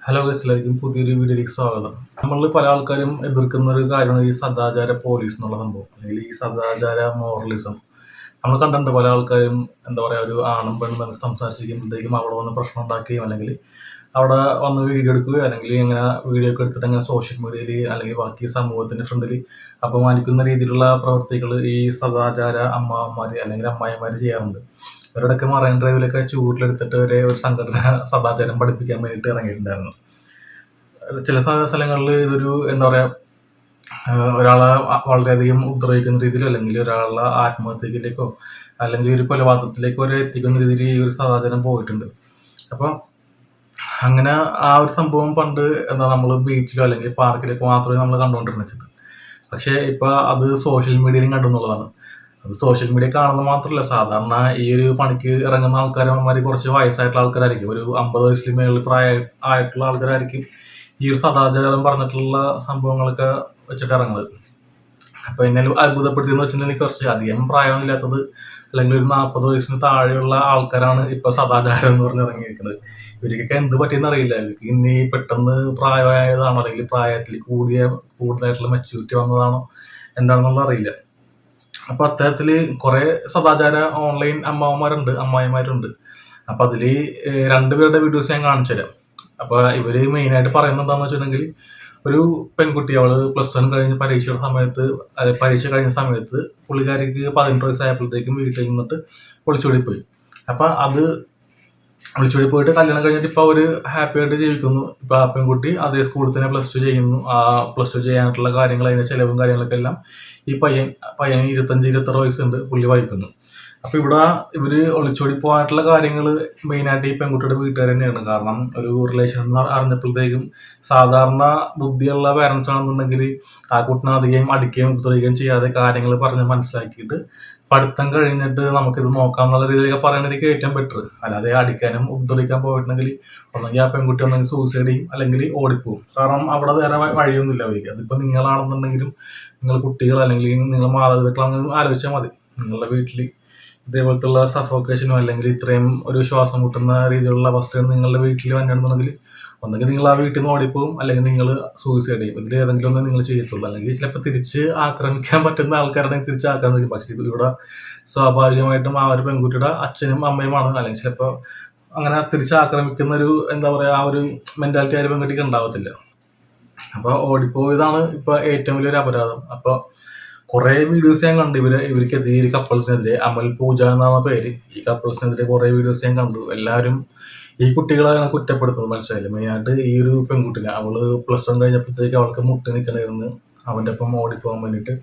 Hello guys, പുതിയൊരു വീഡിയോയിലേക്ക് സ്വാഗതം. നമ്മളിൽ പല ആൾക്കാരും എതിർക്കുന്ന ഒരു കാര്യമാണ് ഈ സദാചാര പോലീസ് എന്നുള്ള സംഭവം, അല്ലെങ്കിൽ ഈ സദാചാര മോറലിസം. നമ്മൾ കണ്ടിട്ടുണ്ട് പല ആൾക്കാരും എന്താ പറയുക, ഒരു ആണും പെണ്ണും തമ്മിൽ സംസാരിച്ചിരിക്കുമ്പോഴത്തേക്കും അവിടെ വന്ന് പ്രശ്നം ഉണ്ടാക്കുകയും അല്ലെങ്കിൽ അവിടെ വന്ന് വീഡിയോ എടുക്കുകയോ അല്ലെങ്കിൽ ഇങ്ങനെ വീഡിയോ ഒക്കെ എടുത്തിട്ട് അങ്ങനെ സോഷ്യൽ മീഡിയയിൽ അല്ലെങ്കിൽ ബാക്കി സമൂഹത്തിൻ്റെ ഫ്രണ്ടിൽ അപമാനിക്കുന്ന രീതിയിലുള്ള പ്രവൃത്തികൾ ഈ സദാചാര അമ്മാവന്മാർ അല്ലെങ്കിൽ അമ്മായിമാർ ചെയ്യാറുണ്ട്. ഇവരുടെയൊക്കെ മറൈൻ ഡ്രൈവിലൊക്കെ ചൂരിലെടുത്തിട്ട് ഒരു സംഘടന സദാചാരം പഠിപ്പിക്കാൻ വേണ്ടിയിട്ട് ഇറങ്ങിയിട്ടുണ്ടായിരുന്നു. ചില സ്ഥലങ്ങളിൽ ഇതൊരു എന്താ പറയുക, ഒരാളെ വളരെയധികം ഉപദ്രവിക്കുന്ന രീതിയിലോ അല്ലെങ്കിൽ ഒരാളെ ആത്മഹത്യയിലേക്കോ അല്ലെങ്കിൽ ഒരു കൊലപാതകത്തിലേക്കോ വരെ എത്തിക്കുന്ന രീതിയിൽ ഈ ഒരു സദാചാരം പോയിട്ടുണ്ട്. അപ്പം അങ്ങനെ ആ ഒരു സംഭവം പണ്ട് എന്താ നമ്മൾ ബീച്ചിലോ അല്ലെങ്കിൽ പാർക്കിലൊക്കെ മാത്രമേ നമ്മൾ കണ്ടുകൊണ്ടിരുന്നത്. പക്ഷേ ഇപ്പം അത് സോഷ്യൽ മീഡിയയിലും കണ്ടെന്നുള്ളതാണ്. അത് സോഷ്യൽ മീഡിയ കാണുന്നത് മാത്രമല്ല, സാധാരണ ഈ ഒരു പണിക്ക് ഇറങ്ങുന്ന ആൾക്കാരന്മാർ കുറച്ച് വയസ്സായിട്ടുള്ള ആൾക്കാരായിരിക്കും, ഒരു 50 വയസ്സിൽ മേളിൽ ആയിട്ടുള്ള ആൾക്കാരായിരിക്കും ഈ ഒരു സദാചാരം പറഞ്ഞിട്ടുള്ള സംഭവങ്ങളൊക്കെ വെച്ചിട്ട് ഇറങ്ങുന്നത്. അപ്പോൾ എന്നെ അത്ഭുതപ്പെടുത്തിയെന്ന് വെച്ചിട്ടുണ്ടെങ്കിൽ കുറച്ച് അധികം പ്രായമൊന്നുമില്ലാത്തത് അല്ലെങ്കിൽ ഒരു 40 വയസ്സിന് താഴെയുള്ള ആൾക്കാരാണ് ഇപ്പോൾ സദാചാരം എന്ന് പറഞ്ഞ് ഇറങ്ങിയിരിക്കുന്നത്. ഇവർക്കൊക്കെ എന്ത് പറ്റിയെന്ന് അറിയില്ല. ഇവർക്ക് ഇനി പെട്ടെന്ന് പ്രായമായതാണോ അല്ലെങ്കിൽ പ്രായത്തിൽ കൂടുതലായിട്ടുള്ള മെച്യൂരിറ്റി വന്നതാണോ എന്താണെന്നുള്ള അറിയില്ല. അപ്പൊ അത്തരത്തില് കുറെ സദാചാര ഓൺലൈൻ അമ്മാവന്മാരുണ്ട്, അമ്മായിമാരുണ്ട്. അപ്പൊ അതില് രണ്ടുപേരുടെ വീഡിയോസ് ഞാൻ കാണിച്ചു തരാം. അപ്പൊ ഇവര് മെയിനായിട്ട് പറയുന്നത് എന്താണെന്ന് വെച്ചിട്ടുണ്ടെങ്കിൽ, ഒരു പെൺകുട്ടി അവള് +1 കഴിഞ്ഞ് പരീക്ഷ കഴിഞ്ഞ സമയത്ത് പുള്ളിക്കാരിക്ക് 18 വയസ്സായപ്പോഴത്തേക്കും വീട്ടിൽ നിന്നിട്ട് ഒളിച്ചോടി പോയി. അപ്പൊ അത് ഒളിച്ചോടി പോയിട്ട് കല്യാണം കഴിഞ്ഞിട്ട് ഇപ്പൊ അവര് ഹാപ്പി ആയിട്ട് ജീവിക്കുന്നു. ഇപ്പൊ ആ പെൺകുട്ടി അതേ സ്കൂളിൽ തന്നെ +2 ചെയ്യുന്നു. ആ +2 ചെയ്യാനായിട്ടുള്ള കാര്യങ്ങൾ, അതിന്റെ ചെലവും കാര്യങ്ങളൊക്കെ എല്ലാം ഈ പയ്യന് 25-26 വയസ്സുണ്ട്, പുള്ളി വഹിക്കുന്നു. അപ്പൊ ഇവിടെ ഇവര് ഒളിച്ചോടി പോകാനായിട്ടുള്ള കാര്യങ്ങൾ മെയിനായിട്ട് ഈ പെൺകുട്ടിയുടെ വീട്ടുകാർ തന്നെയാണ്. കാരണം ഒരു റിലേഷൻ അറിഞ്ഞപ്പോഴത്തേക്കും സാധാരണ ബുദ്ധിയുള്ള പാരന്റ്സ് ആണെന്നുണ്ടെങ്കിൽ ആ കുട്ടിനെ അധികം അടിക്കുകയും ഉപദ്രവിക്കുകയും ചെയ്യാതെ കാര്യങ്ങൾ പറഞ്ഞ് മനസ്സിലാക്കിയിട്ട് പഠിത്തം കഴിഞ്ഞിട്ട് നമുക്കിത് നോക്കാം എന്നുള്ള രീതിയിലൊക്കെ പറയുന്നതിലേക്ക് ഏറ്റവും ബെറ്റർ. അല്ലാതെ അടിക്കാനും ഉപദ്രവിക്കാൻ പോയിട്ടുണ്ടെങ്കിൽ ഒന്നെങ്കിൽ ആ പെൺകുട്ടി ഒന്നെങ്കിൽ സൂസൈഡ് ചെയ്യും അല്ലെങ്കിൽ ഓടിപ്പോവും. കാരണം അവിടെ വേറെ വഴിയൊന്നുമില്ല അവർക്ക്. അതിപ്പോൾ നിങ്ങളാണെന്നുണ്ടെങ്കിലും നിങ്ങൾ കുട്ടികൾ അല്ലെങ്കിൽ നിങ്ങൾ മാതാപിതാക്കളാണെങ്കിലും ആലോചിച്ചാൽ മതി. നിങ്ങളുടെ വീട്ടിൽ ഇതേപോലത്തുള്ള സഫോക്കേഷനോ അല്ലെങ്കിൽ ഇത്രയും ഒരു ശ്വാസം മുട്ടുന്ന രീതിയിലുള്ള അവസ്ഥയാണ് നിങ്ങളുടെ വീട്ടിൽ വന്നിട്ടുണ്ടെങ്കിൽ ഒന്നെങ്കിൽ നിങ്ങൾ ആ വീട്ടിൽ നിന്ന് ഓടിപ്പോവും അല്ലെങ്കിൽ നിങ്ങൾ സൂയിസൈഡ് ചെയ്യും. ഇതിൽ ഏതെങ്കിലും ഒന്നും നിങ്ങൾ ചെയ്യത്തുള്ളൂ. അല്ലെങ്കിൽ ചിലപ്പോൾ തിരിച്ച് ആക്രമിക്കാൻ പറ്റുന്ന ആൾക്കാരുടെ തിരിച്ച് ആക്രമിക്കും. പക്ഷേ ഇത് ഇവിടെ സ്വാഭാവികമായിട്ടും ആ ഒരു പെൺകുട്ടിയുടെ അച്ഛനും അമ്മയുമാണ്. അല്ലെങ്കിൽ ചിലപ്പോൾ അങ്ങനെ തിരിച്ച് ആക്രമിക്കുന്ന ഒരു എന്താ പറയുക, ആ ഒരു മെന്റാലിറ്റി ആ ഒരു പെൺകുട്ടിക്ക് ഉണ്ടാവത്തില്ല. അപ്പോൾ ഓടിപ്പോയതാണ് ഇപ്പോൾ ഏറ്റവും വലിയൊരു അപരാധം. അപ്പോൾ കുറേ വീഡിയോസ് ഞാൻ കണ്ടു ഇവർക്കെതിരെ, ഈ കപ്പിൾസിനെതിരെ. അമൽ പൂജ എന്നാണ് പേര്. ഈ കപ്പിൾസിനെതിരെ കുറേ വീഡിയോസ് ഞാൻ കണ്ടു. എല്ലാവരും ഈ കുട്ടികളെ കുറ്റപ്പെടുത്തുന്നത് മനസ്സിലായില്ല. മെയിനായിട്ട് ഈ ഒരു പെൺകുട്ടിനെ, അവള് +1 കഴിഞ്ഞപ്പോഴത്തേക്ക് അവൾക്ക് മുട്ടി നിൽക്കണമായിരുന്നു അവൻ്റെ ഒപ്പം ഓടിപ്പോകാൻ വേണ്ടിയിട്ട്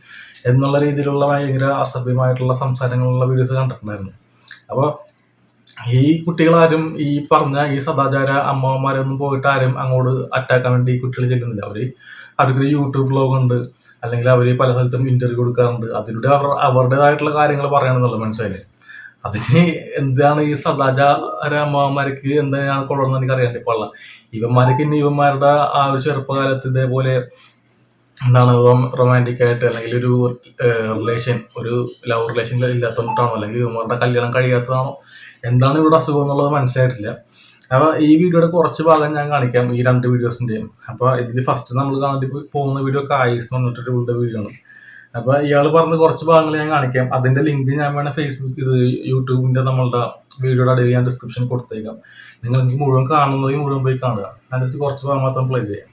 എന്നുള്ള രീതിയിലുള്ള ഭയങ്കര അസഭ്യമായിട്ടുള്ള സംസാരങ്ങളുള്ള വീഡിയോസ് കണ്ടിട്ടുണ്ടായിരുന്നു. അപ്പോൾ ഈ കുട്ടികളാരും ഈ പറഞ്ഞ ഈ സദാചാര അമ്മമാരൊന്നും പോയിട്ട് ആരും അങ്ങോട്ട് അറ്റാക്കാൻ വേണ്ടി ഈ കുട്ടികൾ ചെല്ലുന്നില്ല. അവർക്ക് യൂട്യൂബ് ബ്ലോഗ് ഉണ്ട്, അല്ലെങ്കിൽ അവർ പല സ്ഥലത്തും ഇന്റർവ്യൂ കൊടുക്കാറുണ്ട്. അതിലൂടെ അവരുടേതായിട്ടുള്ള കാര്യങ്ങൾ പറയണമെന്നുള്ളത് മനസ്സിലായില്ലേ. അതിന് എന്താണ് ഈ സദാചാര അമ്മമാർക്ക് എന്താണ് കൊള്ളുന്നത് എനിക്ക് അറിയാണ്ട് പാടില്ല. ഇവന്മാർക്ക് ഇനി ഇവന്മാരുടെ ആ ഒരു ചെറുപ്പകാലത്ത് ഇതേപോലെ എന്താണ് റൊമാൻറ്റിക് ആയിട്ട് അല്ലെങ്കിൽ ഒരു ഒരു ലവ് റിലേഷൻ ഇല്ലാത്തതുകൊണ്ടാണോ അല്ലെങ്കിൽ ഇവന്മാരുടെ കല്യാണം കഴിയാത്തതാണോ എന്താണ് ഇവിടെ അസുഖം എന്നുള്ളത് മനസ്സിലായിട്ടില്ല. അപ്പോൾ ഈ വീഡിയോയുടെ കുറച്ച് ഭാഗം ഞാൻ കാണിക്കാം, ഈ 2 വീഡിയോസിൻ്റെയും. അപ്പോൾ ഇതിൽ ഫസ്റ്റ് നമ്മൾ കാണാൻ പോകുന്ന വീഡിയോ കായിസ് എന്ന് പറഞ്ഞിട്ടൊരു വീഡിയോ ആണ്. അപ്പോൾ ഇയാൾ പറഞ്ഞ കുറച്ച് ഭാഗങ്ങൾ ഞാൻ കാണിക്കാം. അതിൻ്റെ ലിങ്ക് ഞാൻ വേണേൽ യൂട്യൂബിൻ്റെ നമ്മളുടെ വീഡിയോയുടെ അടിയിൽ ഞാൻ ഡിസ്ക്രിപ്ഷൻ കൊടുത്തേക്കാം. നിങ്ങൾക്ക് മുഴുവൻ കാണുന്നതെങ്കിൽ മുഴുവൻ പോയി കാണുക. ഞാൻ ജസ്റ്റ് കുറച്ച് ഭാഗം മാത്രം പ്ലേ ചെയ്യാം.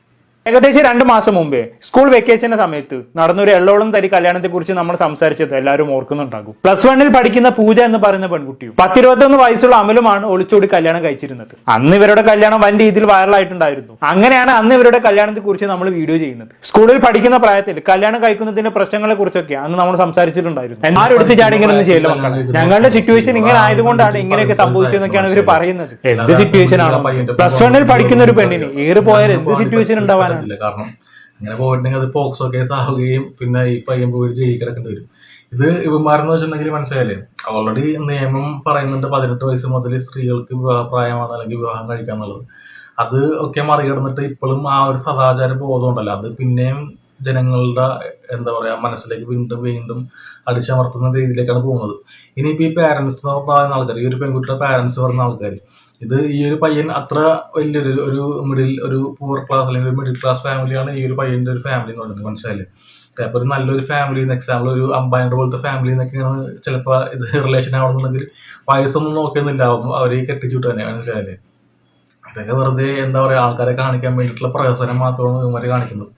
ഏകദേശം 2 മാസം മുമ്പേ സ്കൂൾ വെക്കേഷന്റെ സമയത്ത് നടന്നൊരു എള്ളോളം തരി കല്യാണത്തെ കുറിച്ച് നമ്മൾ സംസാരിച്ചത് എല്ലാവരും ഓർക്കുന്നുണ്ടാകും. +1 പഠിക്കുന്ന പൂജ എന്ന് പറയുന്ന പെൺകുട്ടിയും 10-21 വയസ്സുള്ള അമലുമാണ് ഒളിച്ചോടി കല്യാണം കഴിച്ചിരുന്നത്. അന്ന് ഇവരുടെ കല്യാണം വൻ രീതിയിൽ വൈറലായിട്ടുണ്ടായിരുന്നു. അങ്ങനെയാണ് അന്ന് ഇവരുടെ കല്യാണത്തെ കുറിച്ച് നമ്മൾ വീഡിയോ ചെയ്യുന്നത്. സ്കൂളിൽ പഠിക്കുന്ന പ്രായത്തിൽ കല്യാണം കഴിക്കുന്നതിന്റെ പ്രശ്നങ്ങളെ കുറിച്ചൊക്കെ അന്ന് നമ്മൾ സംസാരിച്ചിട്ടുണ്ടായിരുന്നു. ആരും എടുത്ത് ചാടി ഇങ്ങനെയൊന്നും ചെയ്യില്ല മക്കളെ, ഞങ്ങളുടെ സിറ്റുവേഷൻ ഇങ്ങനെ ആയതുകൊണ്ടാണ് ഇങ്ങനെയൊക്കെ സംഭവിച്ചതെന്നൊക്കെയാണ് ഇവർ പറയുന്നത്. എന്ത് സിറ്റുവേഷൻ ആണ് +1 പഠിക്കുന്ന ഒരു പെണ്ണിന് ഏറി പോയാൽ എന്ത് സിറ്റുവേഷൻ ഉണ്ടാവാൻ? കാരണം അങ്ങനെ പോയിട്ടുണ്ടെങ്കിൽ അത് പോക്സോ കേസ് ആവുകയും പിന്നെ ഈ പയ്യൻ പോയി ജയിലിൽ കിടക്കേണ്ടി വരും. ഇത് ഇവന്മാരെന്ന് വെച്ചിട്ടുണ്ടെങ്കിൽ മനസ്സിലായില്ലേ, ഓൾറെഡി നിയമം പറയുന്നുണ്ട് 18 വയസ്സ് മുതൽ സ്ത്രീകൾക്ക് വിവാഹപ്രായമാണ് അല്ലെങ്കിൽ വിവാഹം കഴിക്കാന്നുള്ളത്. അത് ഒക്കെ മറികടന്നിട്ട് ഇപ്പോഴും ആ ഒരു സദാചാര ബോധം ഉണ്ടല്ലോ, അത് പിന്നെയും ജനങ്ങളുടെ എന്താ പറയാ മനസ്സിലേക്ക് വീണ്ടും വീണ്ടും അടിച്ചമർത്തുന്ന രീതിയിലേക്കാണ് പോകുന്നത്. ഇനിയിപ്പോൾ ഈ പാരന്റ്സ് എന്ന് പറയുന്ന ആൾക്കാർ, ഈ ഒരു പെൺകുട്ടിയുടെ പാരന്റ്സ് പറയുന്ന ആൾക്കാർ, ഇത് ഈ ഒരു പയ്യൻ അത്ര വലിയൊരു ഒരു പൂർ ക്ലാസ് അല്ലെങ്കിൽ ഒരു മിഡിൽ ക്ലാസ് ഫാമിലിയാണ് ഈ ഒരു പയ്യന്റെ ഒരു ഫാമിലി എന്ന് പറയുന്നത്, മനസ്സിലായില്ലേ? ചിലപ്പോൾ ഒരു നല്ലൊരു ഫാമിലി, എക്സാമ്പിൾ ഒരു അമ്പാനിയുടെ പോലത്തെ ഫാമിലി എന്നൊക്കെയാണ് ചിലപ്പോൾ ഇത് റിലേഷൻ ആവണമെന്നുണ്ടെങ്കിൽ വയസ്സൊന്നും നോക്കിയൊന്നുമില്ല, അവരെ കെട്ടിച്ചു വിട്ടു തന്നെ, മനസ്സിലായില്ലേ? ഇതൊക്കെ വെറുതെ എന്താ പറയുക, ആൾക്കാരെ കാണിക്കാൻ വേണ്ടിയിട്ടുള്ള പ്രഹസനം മാത്രമാണ് ഇവന്മാർ കാണിക്കുന്നത്.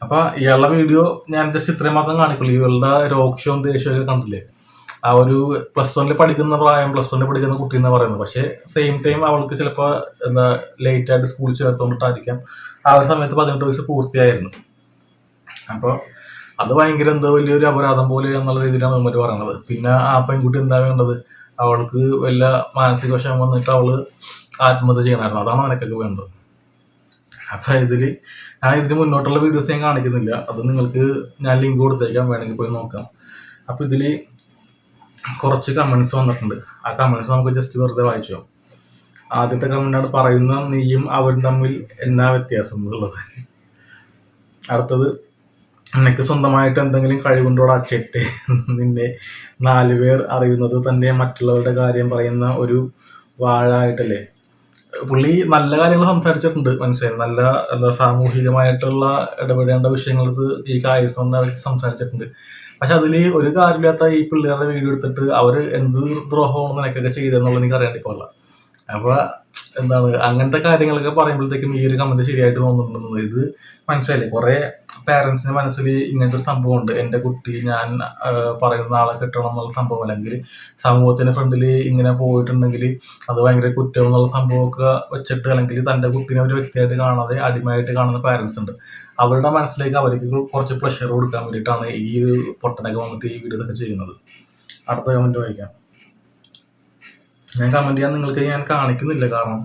അപ്പൊ ഇയാളുടെ വീഡിയോ ഞാൻ ജസ്റ്റ് ഇത്രയും മാത്രം കാണിക്കുള്ളൂ. ഇവളുടെ രോക്ഷവും ദേഷ്യവും കണ്ടില്ലേ? ആ ഒരു +1 പഠിക്കുന്ന പ്രായം, +1 പഠിക്കുന്ന കുട്ടി എന്ന് പറയുന്നത്. പക്ഷേ സെയിം ടൈം അവൾക്ക് ചിലപ്പോൾ എന്താ ലേറ്റ് ആയിട്ട് സ്കൂളിൽ ചേർത്തുകൊണ്ടിട്ടായിരിക്കാം ആ ഒരു സമയത്ത് 18 വയസ്സ് പൂർത്തിയായിരുന്നു. അപ്പോൾ അത് ഭയങ്കര എന്തോ വലിയൊരു അപരാധം പോലെ എന്നുള്ള രീതിയിലാണ് ഇവന്മാർ പറയുന്നത്. പിന്നെ ആ പെൺകുട്ടി എന്താ വേണ്ടത്? അവൾക്ക് വല്ല മാനസിക വശം വന്നിട്ട് അവള് ആത്മഹത്യ ചെയ്യണമായിരുന്നു. അതാണ് നിനക്കൊക്കെ വേണ്ടത്. അപ്പൊ ഞാൻ ഇതിന് മുന്നോട്ടുള്ള വീഡിയോസ് ഞാൻ കാണിക്കുന്നില്ല, അത് നിങ്ങൾക്ക് ഞാൻ ലിങ്ക് കൊടുത്തേക്കാം, വേണമെങ്കിൽ പോയി നോക്കാം. അപ്പൊ ഇതില് കുറച്ച് കമന്റ്സ് വന്നിട്ടുണ്ട്. ആ കമന്റ്സ് നമുക്ക് ജസ്റ്റ് വെറുതെ വായിച്ചോ. ആദ്യത്തെ കമന്റാണ് പറയുന്ന നീയും അവരും തമ്മിൽ എന്നാ വ്യത്യാസം എന്നുള്ളത്. അടുത്തത്, നിനക്ക് സ്വന്തമായിട്ട് എന്തെങ്കിലും കഴിവുണ്ടോടാ ചെറ്റെ, നിന്നെ 4 പേർ അറിയുന്നത് തന്നെ മറ്റുള്ളവരുടെ കാര്യം പറയുന്ന ഒരു വാഴായിട്ടല്ലേ. പുള്ളി നല്ല കാര്യങ്ങൾ സംസാരിച്ചിട്ടുണ്ട്, മനസ്സിലായി. നല്ല എന്താ സാമൂഹികമായിട്ടുള്ള ഇടപെടേണ്ട വിഷയങ്ങളത് ഈ കാര്യം സംസാരിച്ചിട്ടുണ്ട്. പക്ഷെ അതിൽ ഒരു കാര്യമില്ലാത്ത ഈ പിള്ളേരുടെ വീഡിയോ എടുത്തിട്ട് അവര് എന്ത് ദ്രോഹമാണ് നിനക്കൊക്കെ ചെയ്തെന്നുള്ളത് എനിക്ക് അറിയാൻ പാടില്ല. അപ്പൊ എന്താണ് അങ്ങനത്തെ കാര്യങ്ങളൊക്കെ പറയുമ്പോഴത്തേക്കും ഈ ഒരു കമന്റ് ശരിയായിട്ട് തോന്നുന്നുണ്ടെന്ന് ഇത് മനസ്സിലായില്ലേ. കുറെ പാരന്റ്സിന്റെ മനസ്സിൽ ഇങ്ങനത്തെ ഒരു സംഭവം ഉണ്ട്, എൻ്റെ കുട്ടി ഞാൻ പറയുന്ന ആളെ കെട്ടണം എന്നുള്ള സംഭവം, അല്ലെങ്കിൽ സമൂഹത്തിന്റെ ഫ്രണ്ടിൽ ഇങ്ങനെ പോയിട്ടുണ്ടെങ്കിൽ അത് ഭയങ്കര കുറ്റം എന്നുള്ള സംഭവമൊക്കെ വെച്ചിട്ട്, അല്ലെങ്കിൽ തൻ്റെ കുട്ടീനെ ഒരു വ്യക്തിയായിട്ട് കാണാതെ അടിമയായിട്ട് കാണുന്ന പാരന്റ്സ് ഉണ്ട്. അവരുടെ മനസ്സിലേക്ക് അവർക്ക് കുറച്ച് പ്ലഷർ കൊടുക്കാൻ വേണ്ടിയിട്ടാണ് ഈ ഒരു പൊട്ടനൊക്കെ വന്നിട്ട് ഈ വീഡിയോ ഒക്കെ ചെയ്യുന്നത്. അടുത്ത കമന്റ് വായിക്കാം. ഞാൻ കമന്റ് ചെയ്യാൻ നിങ്ങൾക്ക് ഞാൻ കാണിക്കുന്നില്ല, കാരണം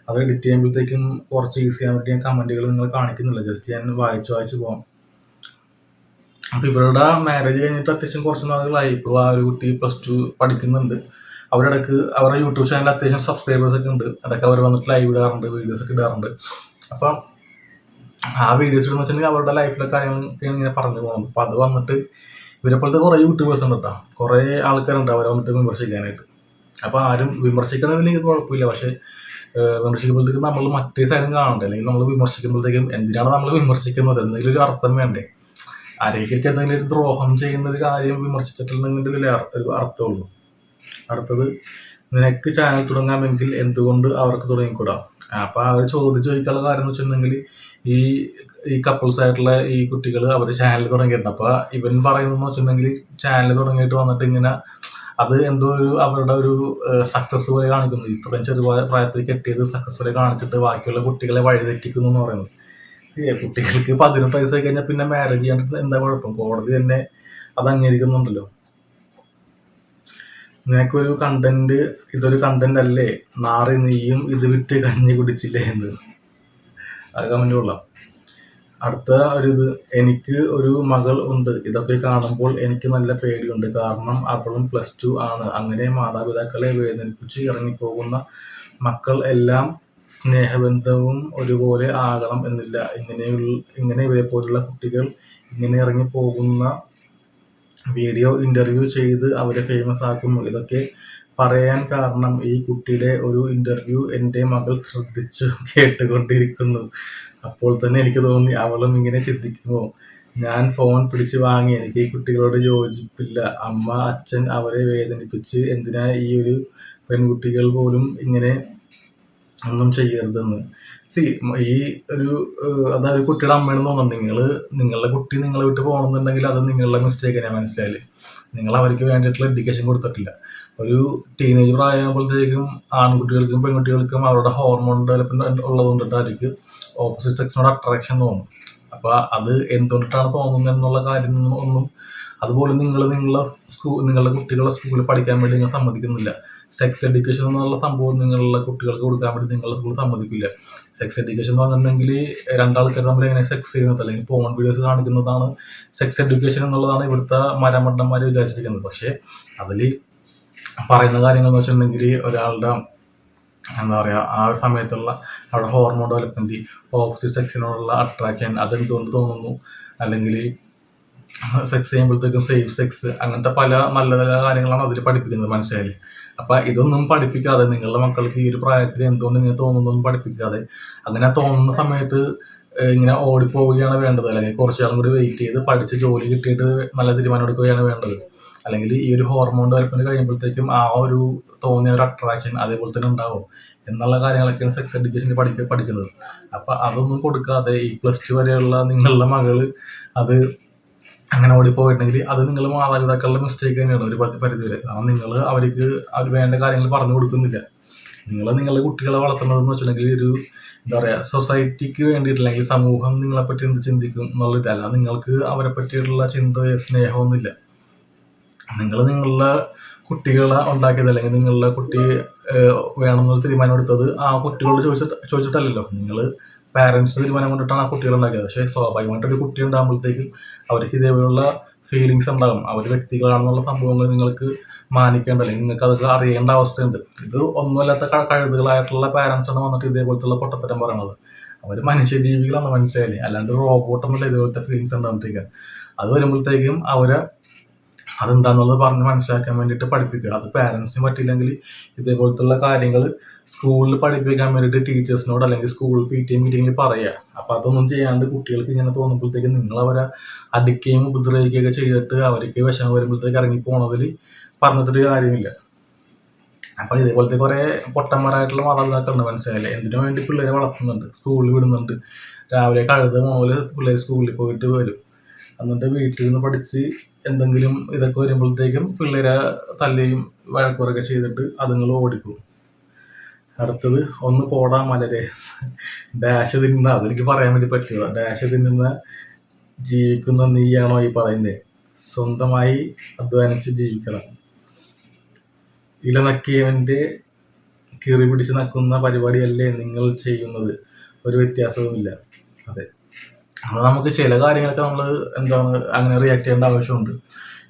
അത് എഡിറ്റ് ചെയ്യുമ്പോഴത്തേക്കും കുറച്ച് ഈസി ചെയ്യാൻ വേണ്ടി ഞാൻ കമന്റുകൾ നിങ്ങൾ കാണിക്കുന്നില്ല, ജസ്റ്റ് ഞാൻ വായിച്ച് പോകാം. അപ്പൊ ഇവരുടെ മാരേജ് കഴിഞ്ഞിട്ട് അത്യാവശ്യം കുറച്ച് നാളുകളായി. ഇപ്പോൾ ആ ഒരു കുട്ടി +2 പഠിക്കുന്നുണ്ട്. അവരുടെ യൂട്യൂബ് ചാനൽ അത്യാവശ്യം സബ്സ്ക്രൈബേഴ്സ് ഒക്കെ ഉണ്ട്. അതൊക്കെ അവർ വന്നിട്ട് ലൈവ് ഇടാറുണ്ട്, വീഡിയോസ് ഒക്കെ ഇടാറുണ്ട്. അപ്പം ആ വീഡിയോസ് ഇടുന്ന വെച്ചിട്ടുണ്ടെങ്കിൽ അവരുടെ ലൈഫിലെ കാര്യങ്ങളൊക്കെയാണ് ഇങ്ങനെ പറഞ്ഞു പോകുന്നത്. അപ്പൊ അത് വന്നിട്ട് ഇവരെ പോലത്തെ കുറെ യൂട്യൂബേഴ്സ് ഉണ്ട് കേട്ടോ, കുറെ ആൾക്കാരുണ്ട് അവരെ വന്നിട്ട് വിമർശിക്കാനായിട്ട്. അപ്പൊ ആരും വിമർശിക്കണമെങ്കിൽ എനിക്ക് കുഴപ്പമില്ല, പക്ഷെ വിമർശിക്കുമ്പോഴത്തേക്കും നമ്മൾ മറ്റേ സൈഡും കാണണ്ടേ, അല്ലെങ്കിൽ നമ്മൾ വിമർശിക്കുമ്പോഴത്തേക്കും എന്തിനാണ് നമ്മൾ വിമർശിക്കുന്നത്, എന്തെങ്കിലും ഒരു അർത്ഥം വേണ്ടേ? ആരെയൊക്കെ എന്തെങ്കിലും ഒരു ദ്രോഹം ചെയ്യുന്ന ഒരു കാര്യം വിമർശിച്ചിട്ടുണ്ടെങ്കിൽ ഒരു അർത്ഥമുള്ളൂ. അടുത്തത്, നിനക്ക് ചാനൽ തുടങ്ങാമെങ്കിൽ എന്തുകൊണ്ട് അവർക്ക് തുടങ്ങിക്കൂടാ? അപ്പൊ അവർ ചോദിക്കാനുള്ള കാര്യം എന്ന് വെച്ചിട്ടുണ്ടെങ്കിൽ ഈ കപ്പിൾസ് ആയിട്ടുള്ള ഈ കുട്ടികൾ അവർ ചാനൽ തുടങ്ങിയിട്ടുണ്ട്. അപ്പൊ ഇവൻ പറയുന്നതെന്ന് വെച്ചിട്ടുണ്ടെങ്കിൽ ചാനൽ തുടങ്ങിയിട്ട് വന്നിട്ട് ഇങ്ങനെ അത് എന്തോ അവരുടെ ഒരു സക്സസ് പോലെ കാണിക്കുന്നു. ഇത്രയും ചെറിയ പ്രായത്തിൽ കെട്ടിയത് സക്സസ് പോലെ കാണിച്ചിട്ട് ബാക്കിയുള്ള കുട്ടികളെ വഴിതെറ്റിക്കുന്നു എന്ന് പറയുന്നത്. കുട്ടികൾക്ക് 18 വയസ്സായി കഴിഞ്ഞാൽ പിന്നെ മാരേജ് ചെയ്യാൻ എന്താ കുഴപ്പം? കോടതി തന്നെ അത് അംഗീകരിക്കുന്നുണ്ടല്ലോ. നിനക്കൊരു ഇതൊരു കണ്ടന്റ് അല്ലേ, നാറി നീയും ഇത് വിറ്റ് കഞ്ഞി കുടിച്ചില്ലേ എന്ന്. അത് കമന്റ് കൊള്ളാം. അടുത്ത എനിക്ക് ഒരു മകൾ ഉണ്ട്. ഇതൊക്കെ കാണുമ്പോൾ എനിക്ക് നല്ല പേടിയുണ്ട്, കാരണം അവളും +2 ആണ്. അങ്ങനെ മാതാപിതാക്കളെ വേദനിപ്പിച്ച് ഇറങ്ങിപ്പോകുന്ന മക്കൾ എല്ലാം സ്നേഹബന്ധവും ഒരുപോലെ ആകണം എന്നില്ല. ഇങ്ങനെ ഇവരെ പോലുള്ള കുട്ടികൾ ഇങ്ങനെ ഇറങ്ങിപ്പോകുന്ന വീഡിയോ ഇന്റർവ്യൂ ചെയ്ത് അവരെ ഫേമസ് ആക്കുന്നു. ഇതൊക്കെ പറയാൻ കാരണം ഈ കുട്ടിയുടെ ഒരു ഇന്റർവ്യൂ എൻ്റെ മകൾ ശ്രദ്ധിച്ചു കേട്ടുകൊണ്ടിരിക്കുന്നു. അപ്പോൾ തന്നെ എനിക്ക് തോന്നി അവളും ഇങ്ങനെ ചിന്തിക്കുമോ. ഞാൻ ഫോൺ പിടിച്ച് വാങ്ങി. എനിക്ക് ഈ കുട്ടികളോട് യോജിപ്പില്ല. അമ്മ അച്ഛൻ അവരെ വേദനിപ്പിച്ച് എന്തിനാ ഈ ഒരു പെൺകുട്ടികൾ പോലും ഇങ്ങനെ ഒന്നും ചെയ്യരുതെന്ന്. ഈ അതൊരു കുട്ടിയുടെ അമ്മയാണെന്ന് തോന്നുന്നു. നിങ്ങളുടെ കുട്ടി നിങ്ങളെ വിട്ട് പോകണമെന്നുണ്ടെങ്കിൽ അത് നിങ്ങളുടെ മിസ്റ്റേക്ക് തന്നെയാണ്, മനസ്സിലായില്ലേ? നിങ്ങൾ അവർക്ക് വേണ്ടിയിട്ടുള്ള എഡ്യൂക്കേഷൻ കൊടുത്തിട്ടില്ല. ഒരു ടീനേജ് പ്രായമാകുമ്പോഴത്തേക്കും ആൺകുട്ടികൾക്കും പെൺകുട്ടികൾക്കും അവരുടെ ഹോർമോൺ ഡെവലപ്മെന്റ് ഉള്ളതുകൊണ്ടിട്ട് അവർക്ക് ഓപ്പോസിറ്റ് സെക്സിനോട് അട്രാക്ഷൻ തോന്നും. അപ്പൊ അത് എന്തുകൊണ്ടിട്ടാണ് തോന്നുന്നത് എന്നുള്ള കാര്യം ഒന്നും അതുപോലെ നിങ്ങളുടെ കുട്ടികളെ സ്കൂളിൽ പഠിക്കാൻ വേണ്ടി നിങ്ങൾ സമ്മതിക്കുന്നില്ല. സെക്സ് എഡ്യൂക്കേഷൻ എന്നുള്ള സംഭവം നിങ്ങളുടെ കുട്ടികൾക്ക് കൊടുക്കാൻ വേണ്ടി നിങ്ങളുടെ സ്കൂൾ സമ്മതിക്കില്ല. സെക്സ് എഡ്യൂക്കേഷൻ എന്ന് പറഞ്ഞിട്ടുണ്ടെങ്കിൽ രണ്ടാൾക്കാർ തമ്മിൽ എങ്ങനെ സെക്സ് ചെയ്യുന്നത് അല്ലെങ്കിൽ പോൺ വീഡിയോസ് കാണിക്കുന്നതാണ് സെക്സ് എഡ്യൂക്കേഷൻ എന്നുള്ളതാണ് ഇവിടുത്തെ മരമണ്ടന്മാർ വിചാരിച്ചിരിക്കുന്നത്. പക്ഷെ അതിൽ പറയുന്ന കാര്യങ്ങൾ എന്ന് വെച്ചിട്ടുണ്ടെങ്കിൽ ഒരാളുടെ എന്താ പറയുക, ആ ഒരു സമയത്തുള്ള അവരുടെ ഹോർമോൺ ഡെവലപ്മെന്റ്, ഓപ്പോസിറ്റ് സെക്സിനോടുള്ള അട്രാക്ഷൻ അതെന്തുകൊണ്ട് തോന്നുന്നു, അല്ലെങ്കിൽ സെക്സ് ചെയ്യുമ്പോഴത്തേക്കും സേഫ് സെക്സ്, അങ്ങനത്തെ പല നല്ല നല്ല കാര്യങ്ങളാണ് അതിൽ പഠിപ്പിക്കുന്നത്, മനസ്സിലായില്ലേ? അപ്പം ഇതൊന്നും പഠിപ്പിക്കാതെ നിങ്ങളുടെ മക്കൾക്ക് ഈ ഒരു പ്രായത്തിൽ എന്തുകൊണ്ട് ഇങ്ങനെ തോന്നുന്നൊന്നും പഠിപ്പിക്കാതെ, അങ്ങനെ തോന്നുന്ന സമയത്ത് ഇങ്ങനെ ഓടിപ്പോവുകയാണ് വേണ്ടത്. അല്ലെങ്കിൽ കുറച്ചാളും കൂടി വെയിറ്റ് ചെയ്ത് പഠിച്ച് ജോലി കിട്ടിയിട്ട് നല്ല തീരുമാനം എടുക്കുകയാണ് വേണ്ടത്. അല്ലെങ്കിൽ ഈ ഒരു ഹോർമോൺ ഡെവലപ്മെന്റ് കഴിയുമ്പോഴത്തേക്കും ആ ഒരു തോന്നിയ ഒരു അട്രാക്ഷൻ അതേപോലെ തന്നെ ഉണ്ടാവും എന്നുള്ള കാര്യങ്ങളൊക്കെയാണ് സെക്സ് എഡ്യൂക്കേഷനിൽ പഠിക്കുന്നത്. അപ്പം അതൊന്നും കൊടുക്കാതെ ഈ +2 വരെയുള്ള നിങ്ങളുടെ മകള് അത് അങ്ങനെ ഓടിപ്പോയിട്ടുണ്ടെങ്കിൽ അത് നിങ്ങൾ മാതാപിതാക്കളുടെ മിസ്റ്റേക്ക് തന്നെയാണ് ഒരു പരിധി വരെ. കാരണം നിങ്ങൾ അവർക്ക് അവർ വേണ്ട കാര്യങ്ങൾ പറഞ്ഞു കൊടുക്കുന്നില്ല. നിങ്ങളുടെ കുട്ടികളെ വളർത്തുന്നതെന്ന് വെച്ചിട്ടുണ്ടെങ്കിൽ ഒരു എന്താ പറയുക, സൊസൈറ്റിക്ക് വേണ്ടിയിട്ട് അല്ലെങ്കിൽ സമൂഹം നിങ്ങളെപ്പറ്റി എന്ത് ചിന്തിക്കും എന്നുള്ളതല്ല. നിങ്ങൾക്ക് അവരെ പറ്റിയിട്ടുള്ള ചിന്തയോ സ്നേഹമൊന്നുമില്ല. നിങ്ങളുടെ കുട്ടികളെ ഉണ്ടാക്കിയത് അല്ലെങ്കിൽ നിങ്ങളുടെ കുട്ടി വേണമെന്നൊരു തീരുമാനം എടുത്തത് ആ കുട്ടികളോട് ചോദിച്ചിട്ടല്ലല്ലോ. നിങ്ങൾ പാരൻസിൻ്റെ തീരുമാനം കൊണ്ടിട്ടാണ് ആ കുട്ടികൾ ഉണ്ടാക്കിയത്. പക്ഷേ സ്വാഭാവികമായിട്ടൊരു കുട്ടി ഉണ്ടാകുമ്പോഴത്തേക്കും അവർക്ക് ഇതേപോലുള്ള ഫീലിങ്സ് ഉണ്ടാകും. അവർ വ്യക്തികളാണെന്നുള്ള സംഭവങ്ങൾ നിങ്ങൾക്ക് മാനിക്കേണ്ട അല്ലെങ്കിൽ നിങ്ങൾക്ക് അതൊക്കെ അറിയേണ്ട അവസ്ഥയുണ്ട്. ഇത് ഒന്നുമല്ലാത്ത കഴുതുകളായിട്ടുള്ള പാരൻസാണ് വന്നിട്ട് ഇതേപോലത്തുള്ള പൊട്ടത്തരം പറയണത്. അവർ മനുഷ്യജീവികളാണ്, മനസ്സിലായില്ലേ? അല്ലാണ്ട് റോബോട്ടൊന്നുമില്ല ഇതേപോലത്തെ ഫീലിങ്സ് ഉണ്ടാകുമ്പോഴത്തേക്കും. അത് വരുമ്പോഴത്തേക്കും അവരെ അതെന്താണെന്നുള്ളത് പറഞ്ഞ് മനസ്സിലാക്കാൻ വേണ്ടിയിട്ട് പഠിപ്പിക്കുക. അത് പാരൻസിന് പറ്റിയില്ലെങ്കിൽ ഇതേപോലത്തുള്ള കാര്യങ്ങൾ സ്കൂളിൽ പഠിപ്പിക്കാൻ വേണ്ടിയിട്ട് ടീച്ചേഴ്സിനോട് അല്ലെങ്കിൽ സ്കൂൾ PTA മീറ്റിങ്ങിൽ പറയുക. അപ്പോൾ അതൊന്നും ചെയ്യാണ്ട് കുട്ടികൾക്ക് ഇങ്ങനെ തോന്നുമ്പോഴത്തേക്കും നിങ്ങൾ അവരെ അടിക്കുകയും ഉപദ്രവിക്കുകയൊക്കെ ചെയ്തിട്ട് അവർക്ക് വിഷമം വരുമ്പോഴത്തേക്ക് ഇറങ്ങിപ്പോണതിൽ പറഞ്ഞിട്ടൊരു കാര്യമില്ല. അപ്പോൾ ഇതേപോലത്തെ കുറേ പൊട്ടന്മാരായിട്ടുള്ള മാതാപിതാക്കളുണ്ട്, മനസ്സിലായില്ലേ? എന്തിനു വേണ്ടി പിള്ളേരെ വളർത്തുന്നുണ്ട്, സ്കൂളിൽ വിടുന്നുണ്ട്. രാവിലെ കഴുത മുതൽ പിള്ളേർ സ്കൂളിൽ പോയിട്ട് വരും. എന്നിട്ട് വീട്ടിൽ നിന്ന് പഠിച്ച് എന്തെങ്കിലും ഇതൊക്കെ വരുമ്പോഴത്തേക്കും പിള്ളേരെ തല്ലുകയും വഴക്കുറൊക്കെ ചെയ്തിട്ട് അതുങ്ങൾ ഓടിക്കും. അടുത്തത് ഒന്ന് പോടാ മലരെ, ഡാഷ് തിന്നുന്ന, അതെനിക്ക് പറയാൻ വേണ്ടി പറ്റില്ല. ഡാഷ് തിന്നുന്ന ജീവിക്കുന്ന നീയാണോ ഈ പറയുന്നത്? സ്വന്തമായി അധ്വാനിച്ച് ജീവിക്കണം. ഇല നക്കിയവൻ്റെ കീറി പിടിച്ച് നക്കുന്ന പരിപാടിയല്ലേ നിങ്ങൾ ചെയ്യുന്നത്? ഒരു വ്യത്യാസവുമില്ല. അതെ, അത് നമുക്ക് ചില കാര്യങ്ങളൊക്കെ നമ്മൾ എന്താണ് അങ്ങനെ റിയാക്ട് ചെയ്യേണ്ട ആവശ്യമുണ്ട്.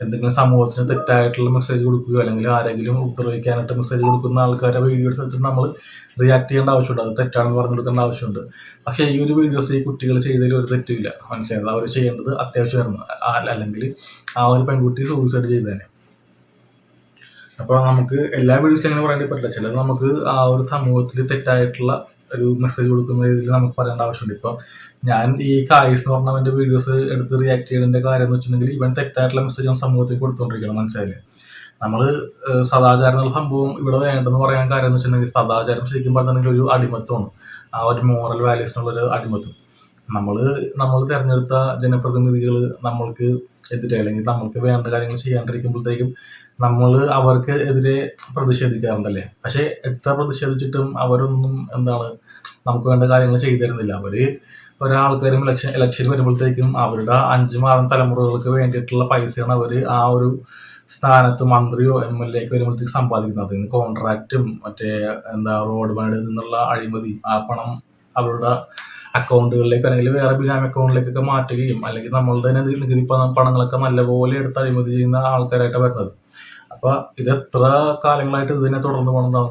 എന്തെങ്കിലും സമൂഹത്തിന് തെറ്റായിട്ടുള്ള മെസ്സേജ് കൊടുക്കുകയോ അല്ലെങ്കിൽ ആരെങ്കിലും ഉപദ്രവിക്കാനായിട്ട് മെസ്സേജ് കൊടുക്കുന്ന ആൾക്കാരെ വീഡിയോ എടുത്തിട്ട് നമ്മൾ റിയാക്ട് ചെയ്യേണ്ട ആവശ്യമുണ്ട്. അത് തെറ്റാണെന്ന് പറഞ്ഞു കൊടുക്കേണ്ട ആവശ്യമുണ്ട്. പക്ഷേ ഈ ഒരു വീഡിയോസ് ഈ കുട്ടികൾ ചെയ്തതിൽ ഒരു തെറ്റില്ല, മനസ്സിലായത്? അവർ ചെയ്യേണ്ടത് അത്യാവശ്യമായിരുന്നു. അല്ലെങ്കിൽ ആ ഒരു പെൺകുട്ടി സൂയിസൈഡ് ചെയ്തേനെ. അപ്പോൾ നമുക്ക് എല്ലാ വീഡിയോസും അങ്ങനെ പറയേണ്ടി പറ്റില്ല. ചിലത് നമുക്ക് ആ ഒരു സമൂഹത്തിൽ തെറ്റായിട്ടുള്ള ഒരു മെസ്സേജ് കൊടുക്കുന്ന രീതിയിൽ നമുക്ക് പറയേണ്ട ആവശ്യമുണ്ട്. ഇപ്പോൾ ഞാൻ ഈ കായിസ് എന്ന് പറഞ്ഞവൻ്റെ വീഡിയോസ് എടുത്ത് റിയാക്ട് ചെയ്തതിൻ്റെ കാര്യം എന്ന് വെച്ചിട്ടുണ്ടെങ്കിൽ ഇവൻ തെറ്റായിട്ടുള്ള മെസ്സേജ് സമൂഹത്തിൽ കൊടുത്തുകൊണ്ടിരിക്കണം, മനസ്സിലായില്ലേ? നമ്മൾ സദാചാരം എന്നുള്ള സംഭവം ഇവിടെ വേണ്ടെന്ന് പറയാൻ കാര്യം എന്ന് വെച്ചിട്ടുണ്ടെങ്കിൽ സദാചാരം ശരിക്കും പറഞ്ഞിട്ടുണ്ടെങ്കിൽ ഒരു അടിമത്വമാണ്. ആ ഒരു മോറൽ വാല്യൂസിനുള്ളൊരു അടിമത്വം. നമ്മൾ തിരഞ്ഞെടുത്ത ജനപ്രതിനിധികൾ നമ്മൾക്ക് എതിരെ അല്ലെങ്കിൽ നമ്മൾക്ക് വേണ്ട കാര്യങ്ങൾ ചെയ്യാണ്ടിരിക്കുമ്പോഴത്തേക്കും നമ്മൾ അവർക്ക് എതിരെ പ്രതിഷേധിക്കാറുണ്ടല്ലേ. പക്ഷേ എത്ര പ്രതിഷേധിച്ചിട്ടും അവരൊന്നും നമുക്ക് വേണ്ട കാര്യങ്ങൾ ചെയ്തു തരുന്നില്ല. അവർ ഒരാൾക്കാരും ഇലക്ഷൻ വരുമ്പോഴത്തേക്കും അവരുടെ 5 തലമുറകൾക്ക് വേണ്ടിയിട്ടുള്ള പൈസയാണ് അവർ ആ ഒരു സ്ഥാനത്ത് മന്ത്രിയോ MLA ഒക്കെ വരുമ്പോഴത്തേക്ക് സമ്പാദിക്കുന്നത്. അതിന് കോൺട്രാക്റ്റും മറ്റേ റോഡ് പണിയിൽ നിന്നുള്ള അഴിമതി, ആ പണം അവരുടെ അക്കൗണ്ടുകളിലേക്ക് അല്ലെങ്കിൽ വേറെ ബിനാമി അക്കൗണ്ടിലേക്കൊക്കെ മാറ്റുകയും അല്ലെങ്കിൽ നമ്മളുടെ തന്നെ നികുതി പണങ്ങളൊക്കെ നല്ലപോലെ എടുത്ത് അഴിമതി ചെയ്യുന്ന ആൾക്കാരായിട്ടാണ് വരുന്നത്. അപ്പോൾ ഇത് എത്ര കാലങ്ങളായിട്ട് ഇതിനെ തുടർന്ന് പോകുന്നതാണ്.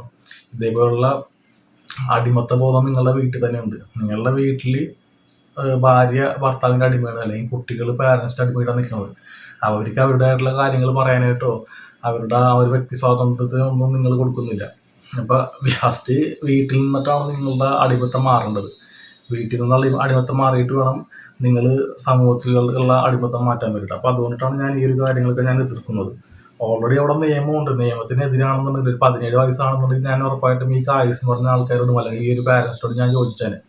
ഇതേപോലുള്ള അടിമത്ത ബോധം നിങ്ങളുടെ വീട്ടിൽ തന്നെ ഉണ്ട്. നിങ്ങളുടെ വീട്ടിൽ ഭാര്യ ഭർത്താവിൻ്റെ അടിമയാണ് അല്ലെങ്കിൽ കുട്ടികൾ പാരൻസിൻ്റെ അടിമയായിട്ടാണ് നിൽക്കുന്നത്. അവർക്ക് അവരുടേതായിട്ടുള്ള കാര്യങ്ങൾ പറയാനായിട്ടോ അവരുടെ ആ ഒരു വ്യക്തി സ്വാതന്ത്ര്യത്തിനൊന്നും നിങ്ങൾ കൊടുക്കുന്നില്ല. അപ്പോൾ ഫസ്റ്റ് വീട്ടിൽ നിന്നിട്ടാണ് നിങ്ങളുടെ അടിമത്തം മാറേണ്ടത്. വീട്ടിൽ നിന്നുള്ള അടിമത്തം മാറിയിട്ട് വേണം നിങ്ങൾ സമൂഹത്തിലുള്ള അടിമത്തം മാറ്റാൻ വേണ്ടിയിട്ട്. അപ്പോൾ അതുകൊണ്ടിട്ടാണ് ഞാൻ ഈ ഒരു കാര്യങ്ങളൊക്കെ ഞാൻ എതിർക്കുന്നത്. ഓൾറെഡി അവിടെ നിയമമുണ്ട്. നിയമത്തിനെതിരാണെന്നുണ്ടെങ്കിൽ ഒരു 17 വയസ്സാണെന്നുണ്ടെങ്കിൽ ഞാൻ ഉറപ്പായിട്ടും ഈ കായിസ് എന്ന് പറഞ്ഞ ആൾക്കാരോടും അല്ലെങ്കിൽ ഈ ഒരു പാരൻസിനോട് ഞാൻ ചോദിച്ചേനെ.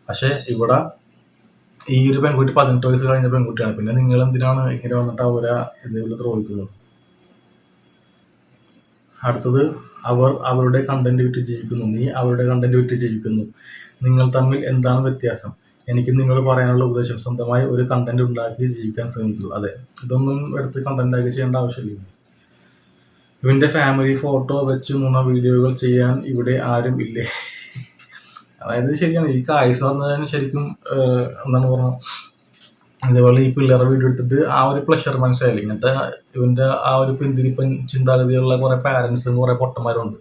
പക്ഷേ ഇവിടെ ഈ ഒരു പെൺകുട്ടി 18 വയസ്സ് കഴിഞ്ഞ പെൺകുട്ടിയാണ്. പിന്നെ നിങ്ങൾ എന്തിനാണ് ഇങ്ങനെ വന്നിട്ട് അവരെ ഇതേപോലെ ദ്രോഹിക്കുന്നത്? അടുത്തത് അവരുടെ കണ്ടന്റ് വിറ്റ് ജീവിക്കുന്നു, നീ അവരുടെ കണ്ടന്റ് വിറ്റ് ജീവിക്കുന്നു. നിങ്ങൾ തമ്മിൽ എന്താണ് വ്യത്യാസം? എനിക്ക് നിങ്ങൾ പറയാനുള്ള ഉപദേശം സ്വന്തമായി ഒരു കണ്ടന്റ് ഉണ്ടാക്കി ജീവിക്കാൻ ശ്രമിക്കുക. അതെ, ഇതൊന്നും എടുത്ത് കണ്ടന്റാക്കി ചെയ്യേണ്ട ആവശ്യമില്ല. ഇവൻ്റെ ഫാമിലി ഫോട്ടോ വെച്ച് 3 വീഡിയോകൾ ചെയ്യാൻ ഇവിടെ ആരും ഇല്ലേ? അതായത് ശരിയാണ്, ഈ കായിസ് പറഞ്ഞതിന് ശരിക്കും പറഞ്ഞാൽ ഇതേപോലെ ഈ പിള്ളേരുടെ വീഡിയോ എടുത്തിട്ട് ആ ഒരു പ്ലഷർ മനസ്സിലായില്ല. ഇങ്ങനത്തെ ഇവൻ്റെ ആ ഒരു പിന്തിരിപ്പൻ ചിന്താഗതിയുള്ള കുറേ പാരൻസും കുറേ പൊട്ടന്മാരുണ്ട്.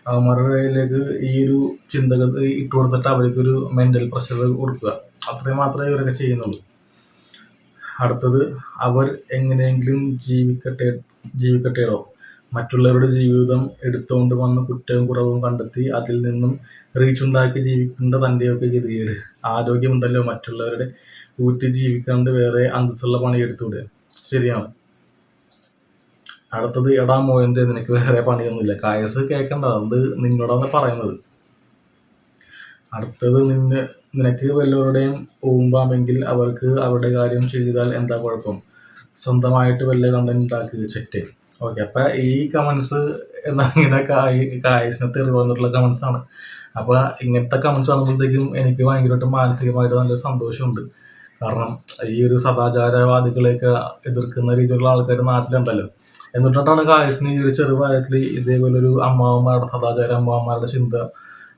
അവന്മാരുടെ കയ്യിലേക്ക് ഈ ഒരു ചിന്തഗതി ഇട്ട് കൊടുത്തിട്ട് അവർക്കൊരു മെൻ്റൽ പ്രഷർ കൊടുക്കുക. അത്രയും മാത്രമേ ഇവരൊക്കെ ചെയ്യുന്നുള്ളൂ. അടുത്തത് അവർ എങ്ങനെയെങ്കിലും ജീവിക്കട്ടെയോ മറ്റുള്ളവരുടെ ജീവിതം എടുത്തുകൊണ്ട് വന്ന് കുറ്റവും കുറവും കണ്ടെത്തി അതിൽ നിന്നും റീച്ചുണ്ടാക്കി ജീവിക്കേണ്ട തൻ്റെയൊക്കെ ഗതികേട്. ആരോഗ്യമുണ്ടല്ലോ മറ്റുള്ളവരുടെ ഊറ്റി ജീവിക്കാണ്ട് വേറെ അന്തസ്സുള്ള പണിയെടുത്തൂടെ. ശരിയാണ്. അടുത്തത് എടാ മോയന്തേ നിനക്ക് വേറെ പണിയൊന്നുമില്ല. കായസ് കേൾക്കണ്ട, അത് നിന്നോടാണ് പറയുന്നത്. അടുത്തത് നിനക്ക് വല്ലവരുടെയും ഊമ്പാമെങ്കിൽ അവർക്ക് അവരുടെ കാര്യം ചെയ്താൽ എന്താ കുഴപ്പം? സ്വന്തമായിട്ട് വല്ല കണ്ടന്റ് ഉണ്ടാക്കുക ചെറ്റ്. ഓക്കെ, അപ്പം ഈ കമൻസ് ഇങ്ങനെ കായസിനെ തെറി വന്നിട്ടുള്ള കമൻസ് ആണ്. അപ്പോൾ ഇങ്ങനത്തെ കമൻസ് കാണുമ്പോഴത്തേക്കും എനിക്ക് ഭയങ്കരമായിട്ട് മാനസികമായിട്ട് നല്ല സന്തോഷമുണ്ട്. കാരണം ഈ ഒരു സദാചാരവാദികളെയൊക്കെ എതിർക്കുന്ന രീതിയിലുള്ള ആൾക്കാർ നാട്ടിലുണ്ടല്ലോ. എന്നിട്ടാണ് കായസിന് ഈ ഒരു ചെറുപ്രായത്തിൽ ഇതേപോലൊരു സദാചാര അമ്മാവന്മാരുടെ ചിന്ത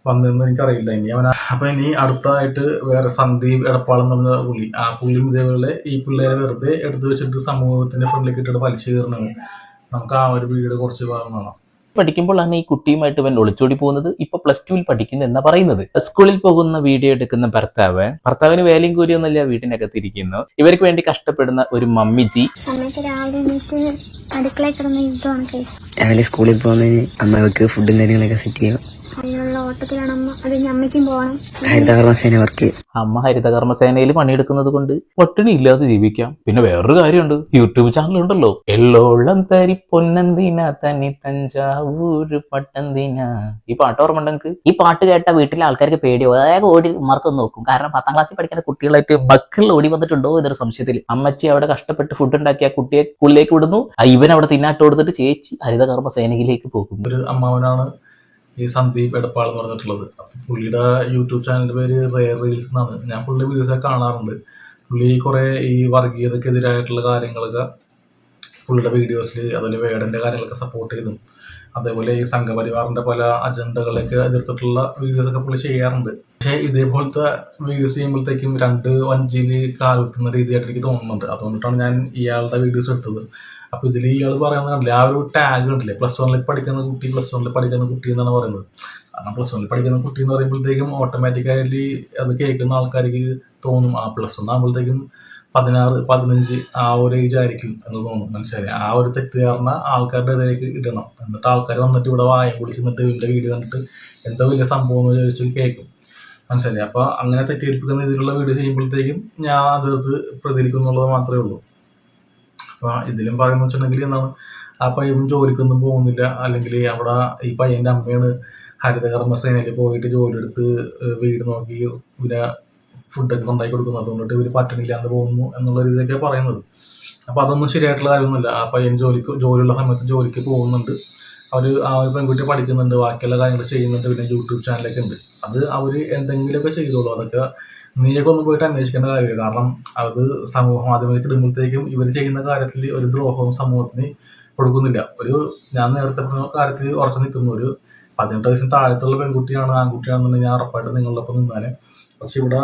വന്നതെന്ന് എനിക്കറിയില്ല. ഇനി അടുത്തതായിട്ട് വേറെ സന്ദീപ് എടപ്പാളം എന്ന് പറഞ്ഞ പുള്ളി, ആ പുള്ളിയും ഇതേപോലെ ഈ പിള്ളേരെ വെറുതെ എടുത്തു വെച്ചിട്ട് സമൂഹത്തിന്റെ ഫ്രണ്ടിലേക്ക് ഇട്ടിട്ട് വലിച്ചു കയറണത്. നമുക്ക് ആ ഒരു വീഡിയോ കുറച്ച് ഭാഗം കാണാം. പഠിക്കുമ്പോഴാണ് ഈ കുട്ടിയുമായിട്ട് ഇവൻ ഒളിച്ചോടി പോകുന്നത്. ഇപ്പൊ +2 പഠിക്കുന്നു എന്നാ പറയുന്നത്. സ്കൂളിൽ പോകുന്ന വീഡിയോ എടുക്കുന്ന ഭർത്താവിന് വേലയും കൂലിയൊന്നുമില്ല, വീട്ടിനകത്തിരിക്കുന്നു. ഇവർക്ക് വേണ്ടി കഷ്ടപ്പെടുന്ന ഒരു മമ്മിജി. രാവിലെ സ്കൂളിൽ പോകുന്നതിന് അമ്മക്ക് ഫുഡും കാര്യങ്ങളൊക്കെ സെറ്റ് ചെയ്യും. ഹരിതകർമ്മസേന വർക്ക്. അമ്മ ഹരിതകർമ്മസേനയിൽ പണിയെടുക്കുന്നത് കൊണ്ട് പട്ടിണി ഇല്ലാതെ ജീവിക്കാം. പിന്നെ വേറൊരു കാര്യമുണ്ട്, യൂട്യൂബ് ചാനൽ ഉണ്ടല്ലോ, എല്ലോളം തരി പൊന്നന്തിന തനി തഞ്ചാവൂര് പട്ടന്തിന. ഈ പാട്ട് ഓർമ്മ ഉണ്ടെങ്കിൽ ഈ പാട്ട് കേട്ട വീട്ടിലെ ആൾക്കാർക്ക് പേടിയോ വേഗം ഓടി മറത്തൊന്ന് നോക്കും. കാരണം 10ാം ക്ലാസ്സിൽ പഠിക്കുന്ന കുട്ടികളായിട്ട് മക്കൾ ഓടി വന്നിട്ടുണ്ടോ എന്നൊരു സംശയത്തിൽ. അമ്മച്ചി അവിടെ കഷ്ടപ്പെട്ട് ഫുഡ് ഉണ്ടാക്കി ആ കുട്ടിയെ സ്കൂളിലേക്ക് വിടുന്നു. ഇവൻ അവിടെ തിന്നാട്ട് കൊടുത്തിട്ട് ചേച്ചി ഹരിതകർമ്മസേനയിലേക്ക് പോകുന്നു. ഒരു അമ്മാവനാണ് ഈ സന്ദീപ് എടപ്പാൾ എന്ന് പറഞ്ഞിട്ടുള്ളത്. അപ്പം പുള്ളിയുടെ യൂട്യൂബ് ചാനലിൻ്റെ പേര് റെയർ റീൽസ് എന്നാണ്. ഞാൻ പുള്ളി വീഡിയോസൊക്കെ കാണാറുണ്ട്. പുള്ളി കുറേ ഈ വർഗീയതക്കെതിരായിട്ടുള്ള കാര്യങ്ങളൊക്കെ പുള്ളിയുടെ വീഡിയോസിൽ, അതുപോലെ വേടൻ്റെ കാര്യങ്ങളൊക്കെ സപ്പോർട്ട് ചെയ്തും അതേപോലെ ഈ സംഘപരിവാറിൻ്റെ പല അജണ്ടകളൊക്കെ എതിർത്തിട്ടുള്ള വീഡിയോസൊക്കെ പുള്ളി ചെയ്യാറുണ്ട്. പക്ഷേ ഇതേപോലത്തെ വീഡിയോസ് ചെയ്യുമ്പോഴത്തേക്കും 2 വഞ്ചിയിൽ കാലെത്തുന്ന രീതിയായിട്ട് എനിക്ക് തോന്നുന്നുണ്ട്. അതുകൊണ്ടിട്ടാണ് ഞാൻ ഇയാളുടെ വീഡിയോസ് എടുത്തത്. അപ്പോൾ ഇതിൽ ഇയാൾ പറയുന്നത് കണ്ടില്ലേ, ആ ഒരു ടാഗ് കണ്ടില്ലേ, +1 പഠിക്കുന്ന കുട്ടി എന്നാണ് പറയുന്നത്. കാരണം +1 പഠിക്കുന്ന കുട്ടി എന്ന് പറയുമ്പോഴത്തേക്കും ഓട്ടോമാറ്റിക്കായിട്ട് അത് കേൾക്കുന്ന ആൾക്കാർക്ക് തോന്നും ആ +1 ആകുമ്പോഴത്തേക്കും 16, 15 ആ ഒരു ഏജ് ആയിരിക്കും എന്ന് തോന്നും. മനസ്സിലായി? ആ ഒരു തെറ്റിദ്ധാരണ ആൾക്കാരുടെ ഇടയിലേക്ക് ഇടണം. എന്നിട്ട് ആൾക്കാർ വന്നിട്ട് ഇവിടെ വായം കുടിച്ചിട്ട് ഇതിൻ്റെ വീഡിയോ കണ്ടിട്ട് എന്തോ വലിയ സംഭവം എന്ന് ചോദിച്ചിട്ട് കേൾക്കും. മനസ്സിലായി? അപ്പോൾ അങ്ങനെ തെറ്റിദ്ധരിപ്പിക്കുന്ന രീതിയിലുള്ള വീഡിയോ ചെയ്യുമ്പോഴത്തേക്കും ഞാൻ അതിനകത്ത് പ്രതികരിക്കും എന്നുള്ളത് മാത്രമേ ഉള്ളൂ. അപ്പോൾ ഇതിലും പറയുന്നത് വെച്ചിട്ടുണ്ടെങ്കിൽ എന്താണ്, ആ പയ്യൻ ജോലിക്കൊന്നും പോകുന്നില്ല, അല്ലെങ്കിൽ അവിടെ ഈ പയ്യൻ്റെ അമ്മയാണ് ഹരിതകർമ്മസേനയിൽ പോയിട്ട് ജോലി എടുത്ത് വീട് നോക്കി ഇവരെ ഫുഡൊക്കെ ഉണ്ടാക്കി കൊടുക്കുന്നു, അതുകൊണ്ടിട്ട് ഇവർ പട്ടിണിയില്ലാണ്ട് പോകുന്നു എന്നുള്ള രീതിയിലൊക്കെ പറയുന്നത്. അപ്പോൾ അതൊന്നും ശരിയായിട്ടുള്ള കാര്യമൊന്നുമില്ല. ആ പയ്യൻ ജോലിയുള്ള സമയത്ത് ജോലിക്ക് പോകുന്നുണ്ട്, ആ ഒരു പെൺകുട്ടി പഠിക്കുന്നുണ്ട്, ബാക്കിയുള്ള കാര്യങ്ങൾ ചെയ്യുന്നുണ്ട്, പിന്നെ യൂട്യൂബ് ചാനലൊക്കെ ഉണ്ട്. അത് അവർ എന്തെങ്കിലുമൊക്കെ ചെയ്തോളൂ. അതൊക്കെ നീയൊക്കെ ഒന്ന് പോയിട്ട് അന്വേഷിക്കേണ്ട കാര്യമില്ല. കാരണം അത് സമൂഹ മാധ്യമത്തിൽ ഇടുമ്പോഴത്തേക്കും ഇവർ ചെയ്യുന്ന കാര്യത്തിൽ ഒരു ദ്രോഹവും സമൂഹത്തിന് കൊടുക്കുന്നില്ല. ഞാൻ നേരത്തെ പറഞ്ഞ കാര്യത്തിൽ ഉറച്ചു നിൽക്കുന്നു. ഒരു 18 വയസ്സിന് താഴത്തുള്ള പെൺകുട്ടിയാണ് ആൺകുട്ടിയാണെന്നുണ്ടെങ്കിൽ ഞാൻ ഉറപ്പായിട്ട് നിങ്ങളുടെ ഒപ്പം നിന്നാണ്. പക്ഷെ ഇവിടെ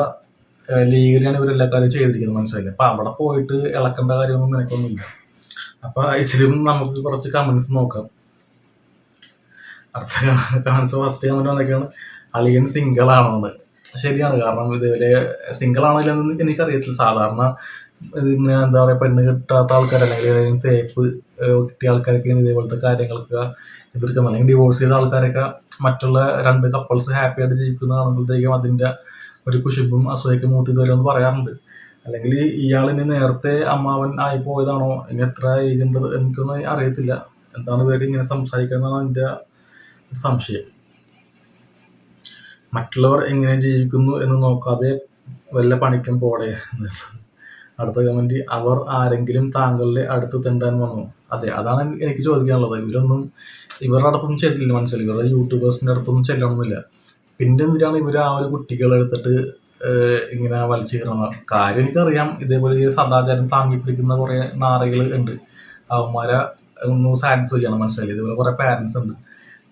ലീഗലിയാണ് ഇവരെല്ലാ കാര്യം ചെയ്തിരിക്കുന്നത്. മനസ്സിലായില്ലേ? അപ്പം അവിടെ പോയിട്ട് ഇളക്കേണ്ട കാര്യമൊന്നും നിനക്കൊന്നുമില്ല. അപ്പം ഇതിലും നമുക്ക് കുറച്ച് കമൻസ് നോക്കാം. അടുത്ത കമൻസ് ഫസ്റ്റ് കമൻറ്റ് വന്നൊക്കെയാണ് അളിയൻ സിംഗിളാണെന്ന്. ശരിയാണ്. കാരണം ഇതേപോലെ സിംഗിളാണെങ്കിലെന്ന് എനിക്കറിയത്തില്ല. സാധാരണ ഇതിങ്ങനെ എന്താ പറയുക, പെണ്ണ് കിട്ടാത്ത ആൾക്കാർ അല്ലെങ്കിൽ തേപ്പ് കിട്ടിയ ആൾക്കാരൊക്കെയാണ് ഇതേപോലത്തെ കാര്യങ്ങളൊക്കെ എതിർക്കുന്നത്. അല്ലെങ്കിൽ ഡിവോഴ്സ് ചെയ്ത ആൾക്കാരൊക്കെ മറ്റുള്ള 2 കപ്പിൾസ് ഹാപ്പി ആയിട്ട് ജീവിക്കുന്ന കാണുമ്പോഴത്തേക്കും അതിൻ്റെ ഒരു കുശുമ്പും അസൂയൊക്കെ മൂത്തി വരുമെന്ന് പറയാറുണ്ട്. അല്ലെങ്കിൽ ഇയാളിന് നേരത്തെ അമ്മാവൻ ആയി പോയതാണോ, ഇനി എത്ര ഏജ് ഉണ്ട് എനിക്കൊന്നും അറിയത്തില്ല. എന്താണ് പേര് ഇങ്ങനെ സംസാരിക്കുന്നതാണ് എൻ്റെ സംശയം. മറ്റുള്ളവർ എങ്ങനെ ജീവിക്കുന്നു എന്ന് നോക്കാതെ വല്ല പണിക്കും പോടെ. അടുത്ത കമൻറ്റ്, അവർ ആരെങ്കിലും താങ്കളുടെ അടുത്ത് തെണ്ടാൻ വന്നു. അതെ, അതാണ് എനിക്ക് ചോദിക്കാനുള്ളത്. ഇവരുടെ അടുത്തൊന്നും ചെല്ലില്ല. മനസ്സിലായി? ഇവരുടെ യൂട്യൂബേഴ്സിൻ്റെ അടുത്തൊന്നും ചെല്ലണമെന്നില്ല. പിന്നെ എന്തിനാണ് ഇവർ ആ ഒരു കുട്ടികളെ എടുത്തിട്ട് ഇങ്ങനെ വലിച്ചു കയറുന്നത്? കാര്യം എനിക്കറിയാം. ഇതേപോലെ സദാചാരം താങ്ങിപ്പിടിക്കുന്ന കുറേ നാറികൾ ഉണ്ട്. അവന്മാരെ ഒന്ന് സാറ്റിസ്ഫൈ ചെയ്യണം. മനസ്സിലായി? ഇതുപോലെ കുറേ പാരൻസ് ഉണ്ട്,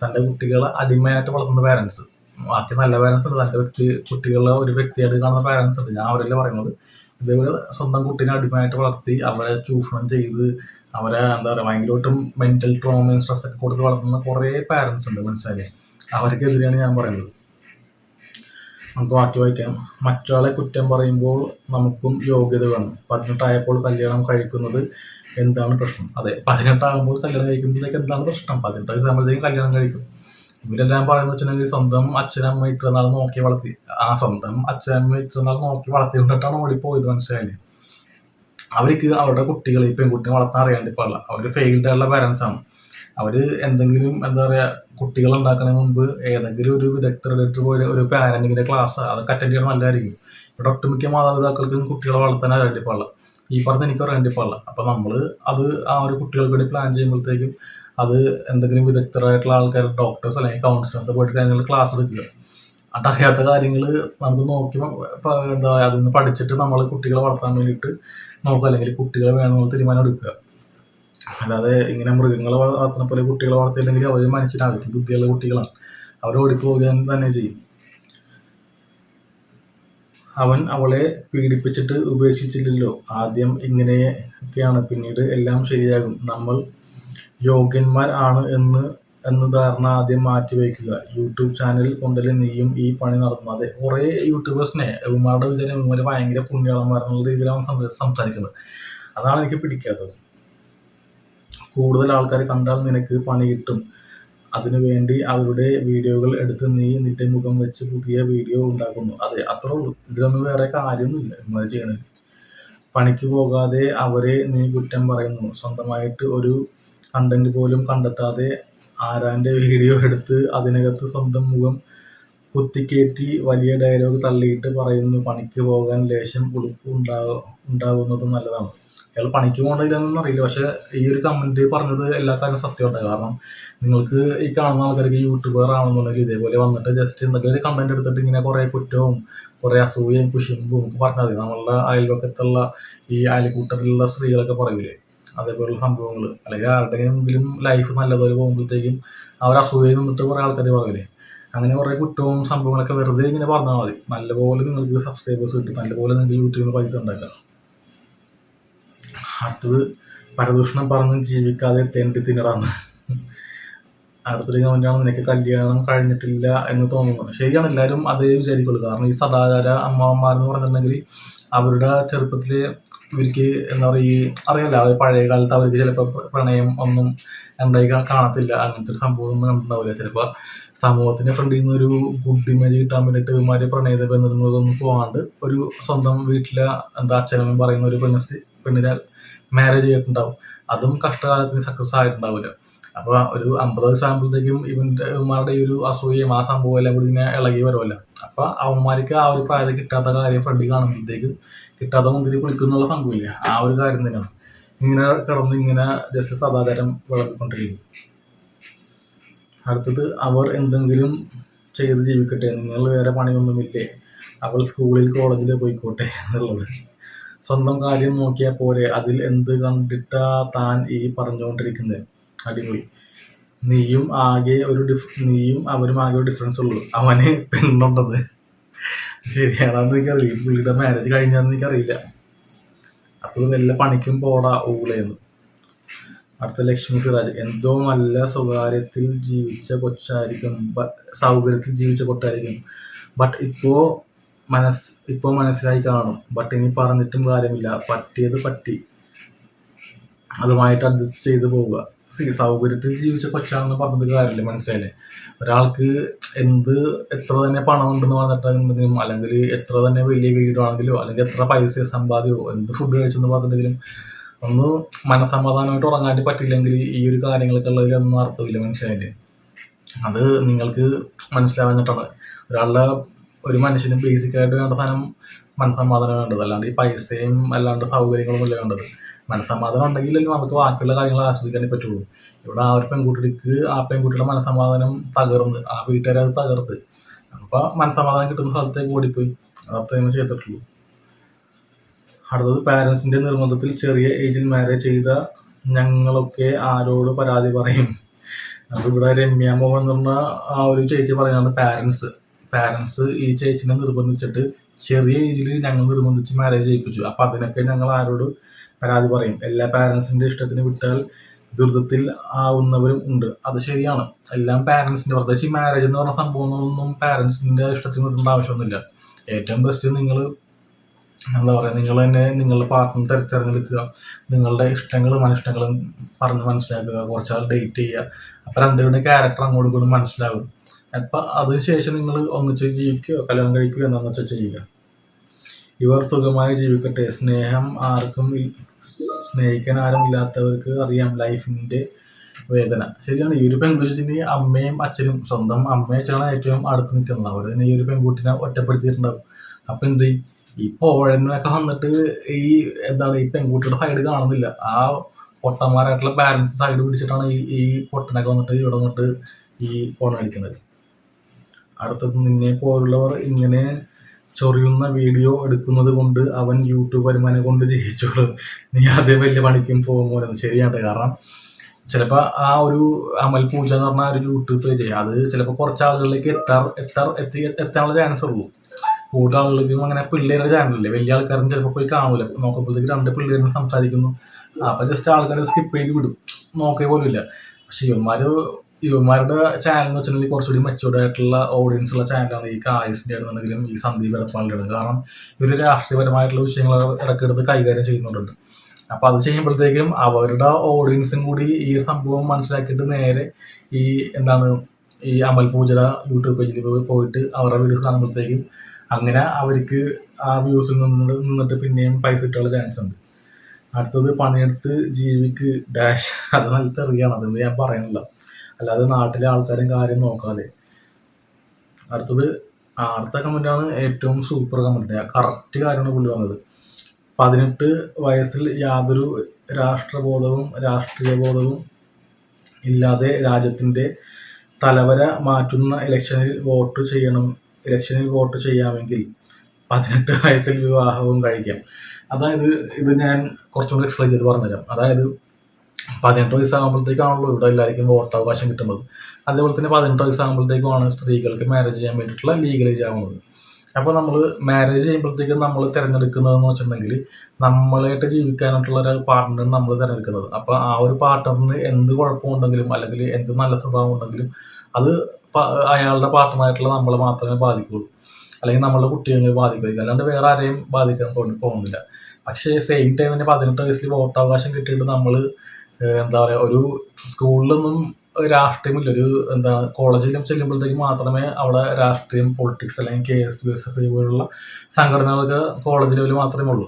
തൻ്റെ കുട്ടികളെ അടിമയായിട്ട് വളർത്തുന്ന പാരൻസ്. ബാക്കി നല്ല പാരൻസ് ഉണ്ട്, തൻ്റെ കുട്ടികളെ ഒരു വ്യക്തിയായിട്ട് കാണുന്ന പാരൻസ് ഉണ്ട്. ഞാൻ അവരല്ലേ പറയുന്നത്. ഇതേപോലെ സ്വന്തം കുട്ടീനെ അടിമയായിട്ട് വളർത്തി അവരെ ചൂഷണം ചെയ്ത് അവരെ എന്താ പറയുക ഭയങ്കരമായിട്ടും മെൻ്റൽ ട്രോമയും സ്ട്രെസ്സൊക്കെ കൊടുത്ത് വളർത്തുന്ന കുറേ പാരൻസ് ഉണ്ട്. മനസ്സിലായി? അവർക്കെതിരെയാണ് ഞാൻ പറയുന്നത്. നമുക്ക് ബാക്കി വായിക്കാം. മറ്റൊരാളെ കുറ്റം പറയുമ്പോൾ നമുക്കും യോഗ്യത വേണം. 18 കല്യാണം കഴിക്കുന്നത് എന്താണ് പ്രശ്നം? അതെ, 18 കല്യാണം കഴിക്കുമ്പോഴത്തേക്ക് എന്താണ് പ്രശ്നം? 18 വയസ്സാകുമ്പോഴത്തേക്കും കല്യാണം കഴിക്കും. ഇവരെല്ലാം പറയുന്നത് വെച്ചിട്ടുണ്ടെങ്കിൽ സ്വന്തം അച്ഛനമ്മ ഇത്ര നാൾ നോക്കി വളർത്തി, ആ സ്വന്തം അച്ഛനമ്മ ഇത്ര നാൾ നോക്കി വളർത്തിക്കൊണ്ടിട്ടാണ് ഓടിപ്പോയത്. മനസ്സിലായില്ലേ? അവർക്ക് അവരുടെ കുട്ടികളെ, പെൺകുട്ടികളെ വളർത്താൻ അറിയാണ്ട് പാടില്ല. അവർ ഫെയിൽഡ് ആയിട്ടുള്ള പാരൻസ് ആണ്. അവർ എന്തെങ്കിലും എന്താ പറയുക, കുട്ടികൾ ഉണ്ടാക്കുന്നതിന് മുമ്പ് ഏതെങ്കിലും ഒരു വിദഗ്ധരുടെ പോയി ഒരു പാരന്റിങ്ങിന്റെ ക്ലാസ് അതൊക്കെ അറ്റൻഡ് ചെയ്യണം, നല്ലതായിരിക്കും. ഇവിടെ ഒട്ടുമിക്ക മാതാപിതാക്കൾക്കും കുട്ടികളെ വളർത്താൻ അറിയാണ്ട് പാടില്ല. ഈ പറഞ്ഞ എനിക്ക് അറിയാണ്ട് പാടില്ല. അപ്പം നമ്മൾ അത് ആ ഒരു കുട്ടികൾക്ക് വേണ്ടി പ്ലാൻ ചെയ്യുമ്പോഴത്തേക്കും അത് എന്തെങ്കിലും വിദഗ്ധരായിട്ടുള്ള ആൾക്കാർ, ഡോക്ടേഴ്സ് അല്ലെങ്കിൽ കൗൺസിലർ പോയിട്ട് കാര്യങ്ങൾ ക്ലാസ് എടുക്കുക. അതറിയാത്ത കാര്യങ്ങൾ നമുക്ക് നോക്കി എന്താ പറയുക, അതിൽ നിന്ന് പഠിച്ചിട്ട് നമ്മൾ കുട്ടികളെ വളർത്താൻ വേണ്ടിയിട്ട് നോക്കുക, അല്ലെങ്കിൽ കുട്ടികളെ വേണമെന്നുള്ള തീരുമാനം എടുക്കുക. അല്ലാതെ ഇങ്ങനെ മൃഗങ്ങളെ വളർത്തുന്ന പോലെ കുട്ടികളെ വളർത്തിയില്ലെങ്കിൽ അവർ മനുഷ്യനായിരിക്കും, ബുദ്ധിയുള്ള കുട്ടികളാണ്, അവർ ഓടിപ്പോവുക തന്നെ ചെയ്യും. അവൻ അവളെ പീഡിപ്പിച്ചിട്ട് ഉപേക്ഷിച്ചില്ലല്ലോ. ആദ്യം ഇങ്ങനെയൊക്കെയാണ്, പിന്നീട് എല്ലാം ശരിയാകും. നമ്മൾ യോഗ്യന്മാർ ആണ് എന്ന് ധാരണ ആദ്യം മാറ്റി വയ്ക്കുക. യൂട്യൂബ് ചാനൽ കൊണ്ടല്ലേ നീയും ഈ പണി നടത്തുന്നു. അതെ, കുറേ യൂട്യൂബേഴ്സിനെ ഇവന്മാരുടെ വിചാരം ഇവന്മാർ ഭയങ്കര പുണ്യാളന്മാരെന്നുള്ള രീതിയിലാണ് സംസാരിക്കുന്നത്. അതാണ് എനിക്ക് പിടിക്കാത്തത്. കൂടുതൽ ആൾക്കാർ കണ്ടാൽ നിനക്ക് പണി കിട്ടും. അതിനുവേണ്ടി അവരുടെ വീഡിയോകൾ എടുത്ത് നീ നിന്റെ മുഖം വെച്ച് പുതിയ വീഡിയോ ഉണ്ടാക്കുന്നു. അതെ, അത്രേ ഉള്ളൂ. ഇതിലൊന്നും വേറെ കാര്യമൊന്നുമില്ല ഇവന്മാർ ചെയ്യണത്. പണിക്ക് പോകാതെ അവരെ നീ കുറ്റം പറയുന്നു. സ്വന്തമായിട്ട് ഒരു കണ്ടന്റ് പോലും കണ്ടെത്താതെ ആരാൻ്റെ വീഡിയോ എടുത്ത് അതിനകത്ത് സ്വന്തം മുഖം കുത്തിക്കയറ്റി വലിയ ഡയലോഗ് തള്ളിയിട്ട് പറയുന്നു പണിക്ക് പോകാൻ ലേശം ഉളുപ്പ് ഉണ്ടാകുന്നതും നല്ലതാണ്. അയാൾ പണിക്ക് പോകേണ്ടതില്ലെന്നൊന്നും അറിയില്ല. പക്ഷേ ഈ ഒരു കമൻറ്റ് പറഞ്ഞത് എല്ലാ കാര്യം സത്യമുണ്ട്. കാരണം നിങ്ങൾക്ക് ഈ കാണുന്ന ആൾക്കാർക്ക് യൂട്യൂബർ ആണെന്നുണ്ടെങ്കിൽ ഇതേപോലെ വന്നിട്ട് ജസ്റ്റ് എന്തെങ്കിലും ഒരു കണ്ടന്റ് എടുത്തിട്ട് ഇങ്ങനെ കുറേ കുറ്റവും കുറേ അസൂയയും കുശുമ്പും ഒക്കെ പറഞ്ഞാൽ മതി. നമ്മളുടെ അയൽവക്കത്തുള്ള ഈ അയൽക്കൂട്ടത്തിലുള്ള സ്ത്രീകളൊക്കെ പറയൂലേ, അതേപോലുള്ള സംഭവങ്ങൾ, അല്ലെങ്കിൽ ആരുടെയെങ്കിലും ലൈഫ് നല്ലപോലെ പോകുമ്പോഴത്തേക്കും അവർ അസൂയയിൽ നിന്നിട്ട് കുറേ ആൾക്കാർ പറയൂലേ, അങ്ങനെ കുറേ കുറ്റവും സംഭവങ്ങളൊക്കെ വെറുതെ ഇങ്ങനെ പറഞ്ഞാൽ മതി. നല്ലപോലെ നിങ്ങൾക്ക് സബ്സ്ക്രൈബേഴ്സ് കിട്ടും, നല്ലപോലെ നിങ്ങൾക്ക് യൂട്യൂബിൽ നിന്ന് പൈസ ഉണ്ടാക്കാം. അടുത്തത് പരദൂഷണം പറഞ്ഞ് ജീവിക്കാതെ തെണ്ടി തിന്നടാന്ന്. അടുത്തൊരു കമൻറ്റാണ്, നിനക്ക് കല്യാണം കഴിഞ്ഞിട്ടില്ല എന്ന് തോന്നുന്നു. ശരിയാണ്, എല്ലാവരും അതേ വിചാരിക്കുള്ളൂ. കാരണം ഈ സദാചാര അമ്മാവന്മാരെന്ന് പറഞ്ഞിട്ടുണ്ടെങ്കിൽ അവരുടെ ചെറുപ്പത്തിൽ ഇവർക്ക് എന്താ പറയുക, അറിയാലോ, അവർ പഴയ കാലത്ത് അവർക്ക് ചിലപ്പോൾ പ്രണയം ഒന്നും ഉണ്ടായി കാണത്തില്ല, അങ്ങനത്തെ ഒരു സംഭവം ഒന്നും കണ്ടിട്ടുണ്ടാവില്ല. ചിലപ്പോൾ സമൂഹത്തിൻ്റെ ഫ്രണ്ടിൽ നിന്ന് ഒരു ഗുഡ് ഇമേജ് കിട്ടാൻ വേണ്ടിയിട്ട് ഇവന്മാർ പ്രണയത ബന്ധങ്ങളൊന്നും പോകാണ്ട് ഒരു സ്വന്തം വീട്ടിലെ എന്താ അച്ഛനും പറയുന്ന ഒരു പെണ്ണിനെ മാരേജ് ചെയ്തിട്ടുണ്ടാവും. അതും കഷ്ടകാലത്തിന് സക്സസ് ആയിട്ടുണ്ടാവില്ല. അപ്പോൾ ഒരു 50 വയസ്സാകുമ്പോഴത്തേക്കും ഇവന്മാരുടെ ഈ ഒരു അസൂയയും ആ സംഭവം എല്ലാം കൂടി ഇങ്ങനെ ഇളകി വരുമല്ലോ. അപ്പോൾ അവന്മാർക്ക് ആ ഒരു പ്രായത്തിൽ കിട്ടാത്ത കാര്യം ഫ്രണ്ടിൽ കാണുമ്പോഴത്തേക്കും കിട്ടാത്ത മുന്തിരി കുളിക്കുന്നുള്ള സംഭവമില്ല, ആ ഒരു കാര്യം തന്നെയാണ്. ഇങ്ങനെ കിടന്ന് ഇങ്ങനെ ജസ്റ്റ് സദാചാരം വിളമ്പിക്കൊണ്ടിരിക്കും. അടുത്തത്, അവർ എന്തെങ്കിലും ചെയ്ത് ജീവിക്കട്ടെ, നിങ്ങൾ വേറെ പണിയൊന്നുമില്ലേ, അവൾ സ്കൂളിൽ കോളേജിൽ പോയിക്കോട്ടെ എന്നുള്ളത്. സ്വന്തം കാര്യം നോക്കിയാൽ പോരെ, അതിൽ എന്ത് കണ്ടിട്ടാ താൻ ഈ പറഞ്ഞുകൊണ്ടിരിക്കുന്നത്? അടിപൊളി. നീയും അവരും ആകെ ഒരു ഡിഫറൻസ് ഉള്ളൂ. അവന് പെണ്ണുണ്ടത് ശരിയാണെന്ന് എനിക്കറിയില്ല, പുള്ളിയുടെ മാരേജ് കഴിഞ്ഞാന്ന് എനിക്കറിയില്ല. അപ്പോൾ വല്ല പണിക്കും പോടാ ഊളയെന്ന്. അടുത്ത ലക്ഷ്മി സിറാജ്, എന്തോ നല്ല സൗകര്യത്തിൽ ജീവിച്ച കൊട്ടായിരിക്കും, ബട്ട് ഇപ്പോൾ മനസ്സിലായി കാണും. ബട്ട് ഇനി പറഞ്ഞിട്ടും കാര്യമില്ല, പറ്റിയത് പറ്റി, അതുമായിട്ട് അഡ്ജസ്റ്റ് ചെയ്ത് പോവുക. സൗകര്യത്തിൽ ജീവിച്ച കൊച്ചാണെന്ന് പറഞ്ഞിട്ട് കാര്യമില്ല, മനസ്സിലായില്ലേ? ഒരാൾക്ക് എത്ര തന്നെ പണം ഉണ്ടെന്ന് പറഞ്ഞിട്ടുണ്ടെങ്കിലും, അല്ലെങ്കിൽ എത്ര തന്നെ വലിയ വീടാണെങ്കിലോ, അല്ലെങ്കിൽ എത്ര പൈസ സമ്പാദ്യമോ, എന്ത് ഫുഡ് കഴിച്ചെന്ന് പറഞ്ഞിട്ടുണ്ടെങ്കിലും ഒന്ന് മനസമാധാനമായിട്ട് ഉറങ്ങാൻ പറ്റില്ലെങ്കിൽ ഈ ഒരു കാര്യങ്ങളൊക്കെ ഉള്ളതിലൊന്നും അർത്ഥമില്ല, മനസ്സിലായില്ലേ? അത് നിങ്ങൾക്ക് മനസ്സിലാവാഞ്ഞിട്ടാണ്. ഒരു മനുഷ്യന് ബേസിക്കായിട്ട് വേണ്ട സാധനം മനസ്സമാധാനം വേണ്ടത്, അല്ലാണ്ട് ഈ പൈസയും അല്ലാണ്ട് സൗകര്യങ്ങളൊന്നും അല്ല വേണ്ടത്. മനസ്സമാധാനം ഉണ്ടെങ്കിലല്ലേ നമുക്ക് ബാക്കിയുള്ള കാര്യങ്ങൾ ആസ്വദിക്കാനേ പറ്റുള്ളൂ. ഇവിടെ ആ ഒരു പെൺകുട്ടിക്ക് ആ പെൺകുട്ടിയുടെ മനസ്സമാധാനം തകർന്ന്, ആ വീട്ടുകാരെ അത് തകർത്ത്, അപ്പോൾ മനസ്സമാധാനം കിട്ടുന്ന സ്ഥലത്തേക്ക് ഓടിപ്പോയി. അതത്രയും ചെയ്തിട്ടുള്ളൂ. അടുത്തത്, പാരൻസിൻ്റെ നിർബന്ധത്തിൽ ചെറിയ ഏജിൽ മാരേജ് ചെയ്ത ഞങ്ങളൊക്കെ ആരോട് പരാതി പറയും? അതിവിടെ രമ്യ മോഹൻ എന്ന് പറഞ്ഞ ആ ഒരു ചേച്ചി പറയുന്നതാണ്, പാരൻസ് ഈ ചേച്ചിനെ നിർബന്ധിച്ചിട്ട് ചെറിയ ഏജിൽ ഞങ്ങൾ നിർബന്ധിച്ച് മാരേജ് ചെയ്യിപ്പിച്ചു. അപ്പം അതിനൊക്കെ ഞങ്ങൾ ആരോട് പരാതി പറയും? എല്ലാ പാരൻസിൻ്റെ ഇഷ്ടത്തിന് വിട്ടാൽ ദുരിതത്തിൽ ആവുന്നവരും ഉണ്ട്. അത് ശരിയാണ്. എല്ലാം പാരൻസിൻ്റെ, പ്രത്യേകിച്ച് ഈ മാരേജ് എന്ന് പറഞ്ഞ സംഭവങ്ങളൊന്നും പാരൻസിൻ്റെ ഇഷ്ടത്തിന് വിടേണ്ട ആവശ്യമൊന്നുമില്ല. ഏറ്റവും ബെസ്റ്റ് നിങ്ങൾ എന്താ പറയുക, നിങ്ങൾ തന്നെ നിങ്ങളുടെ പാർട്ട്ണർ തിരഞ്ഞെടുക്കുക, നിങ്ങളുടെ ഇഷ്ടങ്ങളും അനിഷ്ടങ്ങളും പറഞ്ഞ് മനസ്സിലാക്കുക, കുറച്ചാൾ ഡേറ്റ് ചെയ്യുക. അപ്പം രണ്ടുപേരുടെ ക്യാരക്ടർ അങ്ങോട്ടും ഇങ്ങോട്ടും മനസ്സിലാകും. അപ്പം അതിനുശേഷം നിങ്ങൾ ഒന്നിച്ച് ജീവിക്കുകയോ കല്യാണം കഴിക്കുകയോ എന്താണെന്ന് വെച്ചാൽ ചെയ്യുക. ഇവർ സുഖമായി ജീവിക്കട്ടെ. സ്നേഹിക്കാൻ ആരും ഇല്ലാത്തവർക്ക് അറിയാം ലൈഫിൻ്റെ വേദന. ശരിയാണ്. ഈ ഒരു പെൺകുച്ചിന് അമ്മയും അച്ഛനും, സ്വന്തം അമ്മയും അച്ഛനാണ് ഏറ്റവും അടുത്ത് നിൽക്കുന്നത്. അവർ തന്നെ ഈ ഒരു പെൺകുട്ടിനെ ഒറ്റപ്പെടുത്തിയിട്ടുണ്ടാവും. അപ്പം എന്ത് ചെയ്യും? ഈ പോഴനൊക്കെ വന്നിട്ട് ഈ എന്താണ്, ഈ പെൺകുട്ടിയുടെ സൈഡ് കാണുന്നില്ല. ആ പൊട്ടന്മാരായിട്ടുള്ള പാരൻസ് സൈഡ് പിടിച്ചിട്ടാണ് ഈ പൊട്ടനൊക്കെ വന്നിട്ട് ഇവിടെ വന്നിട്ട് ഈ ഫോൺ അടിക്കുന്നത്. അടുത്തത്, നിന്നെ പോലുള്ളവർ ഇങ്ങനെ ചൊറിയുന്ന വീഡിയോ എടുക്കുന്നത് കൊണ്ട് അവൻ യൂട്യൂബ് വരുമാനം കൊണ്ട് ജയിച്ചോളും. നീ ആദ്യം വലിയ പണിക്കും പോകുമ്പോൾ ശരിയാണ്. കാരണം ചിലപ്പോൾ ആ ഒരു അമൽ പൂജ എന്ന് പറഞ്ഞ ഒരു യൂട്യൂബ് പേജ്, അത് ചിലപ്പോൾ കുറച്ച് ആളുകളിലേക്ക് എത്താനുള്ള ചാൻസ് ഉള്ളൂ. കൂടുതൽ ആളുകൾക്കും അങ്ങനെ പിള്ളേരുടെ ചാനലില്ലേ, വലിയ ആൾക്കാരും ചിലപ്പോൾ പോയി കാണൂല. നോക്കുമ്പോഴത്തേക്ക് 2 പിള്ളേരും സംസാരിക്കുന്നു, അപ്പം ജസ്റ്റ് ആൾക്കാർ സ്കിപ്പ് ചെയ്ത് വിടും, നോക്കിയ പോലും ഇല്ല. പക്ഷെ ഇവന്മാരുടെ ചാനൽ എന്ന് വെച്ചിട്ടുണ്ടെങ്കിൽ കുറച്ചുകൂടി മെച്ചൂർഡ് ആയിട്ടുള്ള ഓഡിയൻസ് ഉള്ള ചാനലാണ് ഈ കായസിൻ്റെ ആണെന്നുണ്ടെങ്കിലും ഈ സന്ദീപ് എടപ്പാളിൻ്റെ. കാരണം ഇവർ രാഷ്ട്രീയപരമായിട്ടുള്ള വിഷയങ്ങൾ ഇടയ്ക്കെടുത്ത് കൈകാര്യം ചെയ്യുന്നുണ്ട്. അപ്പോൾ അത് ചെയ്യുമ്പോഴത്തേക്കും അവരുടെ ഓഡിയൻസും കൂടി ഈ സംഭവം മനസ്സിലാക്കിയിട്ട് നേരെ ഈ എന്താണ്, ഈ അമൽ പൂജയുടെ യൂട്യൂബ് പേജിൽ പോയിട്ട് അവരുടെ വീഡിയോസ് കാണുമ്പോഴത്തേക്കും അങ്ങനെ അവർക്ക് ആ വ്യൂസിൽ നിന്നിട്ട് പിന്നെയും പൈസ കിട്ടാനുള്ള ചാൻസ് ഉണ്ട്. അടുത്തത്, പണിയെടുത്ത് ജീവിക്ക് ഡാഷ്. അത് നല്ല തെറിയാണ്, അതൊന്നും ഞാൻ പറയണില്ല. അല്ലാതെ നാട്ടിലെ ആൾക്കാരും കാര്യം നോക്കാതെ. അടുത്തത്, അടുത്ത കമൻറ്റാണ് ഏറ്റവും സൂപ്പർ കമൻറ്റ്. കറക്റ്റ് കാര്യമാണ് പുള്ളി വന്നത്. 18 വയസ്സിൽ യാതൊരു രാഷ്ട്രീയ ബോധവും ഇല്ലാതെ രാജ്യത്തിൻ്റെ തലവര മാറ്റുന്ന ഇലക്ഷനിൽ വോട്ട് ചെയ്യാമെങ്കിൽ 18 വയസ്സിൽ വിവാഹവും കഴിക്കാം. അതായത് ഇത് ഞാൻ കുറച്ചും കൂടി എക്സ്പ്ലെയിൻ ചെയ്ത് പറഞ്ഞുതരാം. അതായത് 18 വയസ്സാകുമ്പോഴത്തേക്കാണല്ലോ ഇവിടെ എല്ലാവർക്കും വോട്ടവകാശം കിട്ടുന്നത്. അതേപോലെ തന്നെ 18 വയസ്സാകുമ്പോഴത്തേക്കുമാണ് സ്ത്രീകൾക്ക് മാരേജ് ചെയ്യാൻ വേണ്ടിയിട്ടുള്ള ലീഗലൈസ് ആവുന്നത്. അപ്പോൾ നമ്മൾ മാരേജ് ചെയ്യുമ്പോഴത്തേക്കും നമ്മൾ തിരഞ്ഞെടുക്കുന്നതെന്ന് വെച്ചിട്ടുണ്ടെങ്കിൽ നമ്മളായിട്ട് ജീവിക്കാനായിട്ടുള്ള ഒരു പാർട്ട്ണറാണ് നമ്മൾ തിരഞ്ഞെടുക്കുന്നത്. അപ്പോൾ ആ ഒരു പാർട്ട്ണറിന് എന്ത് കുഴപ്പമുണ്ടെങ്കിലും അല്ലെങ്കിൽ എന്ത് നല്ല സ്വഭാവം ഉണ്ടെങ്കിലും അത് അയാളുടെ പാർട്ട്ണറായിട്ടുള്ള നമ്മളെ മാത്രമേ ബാധിക്കുകയുള്ളൂ, അല്ലെങ്കിൽ നമ്മളുടെ കുട്ടികളെ ബാധിക്കുകയില്ല, അല്ലാണ്ട് വേറെ ആരെയും ബാധിക്കാൻ പോകുന്നില്ല. പക്ഷേ സെയിം ടൈം തന്നെ 18 വയസ്സിൽ വോട്ടവകാശം കിട്ടിയിട്ട് നമ്മൾ എന്താ പറയുക, ഒരു സ്കൂളിലൊന്നും രാഷ്ട്രീയമില്ല. ഒരു കോളേജിലും ചെല്ലുമ്പോഴത്തേക്ക് മാത്രമേ അവിടെ രാഷ്ട്രീയം, പൊളിറ്റിക്സ് അല്ലെങ്കിൽ KSUSF പോലുള്ള സംഘടനകളൊക്കെ കോളേജ് ലെവലിൽ മാത്രമേ ഉള്ളൂ.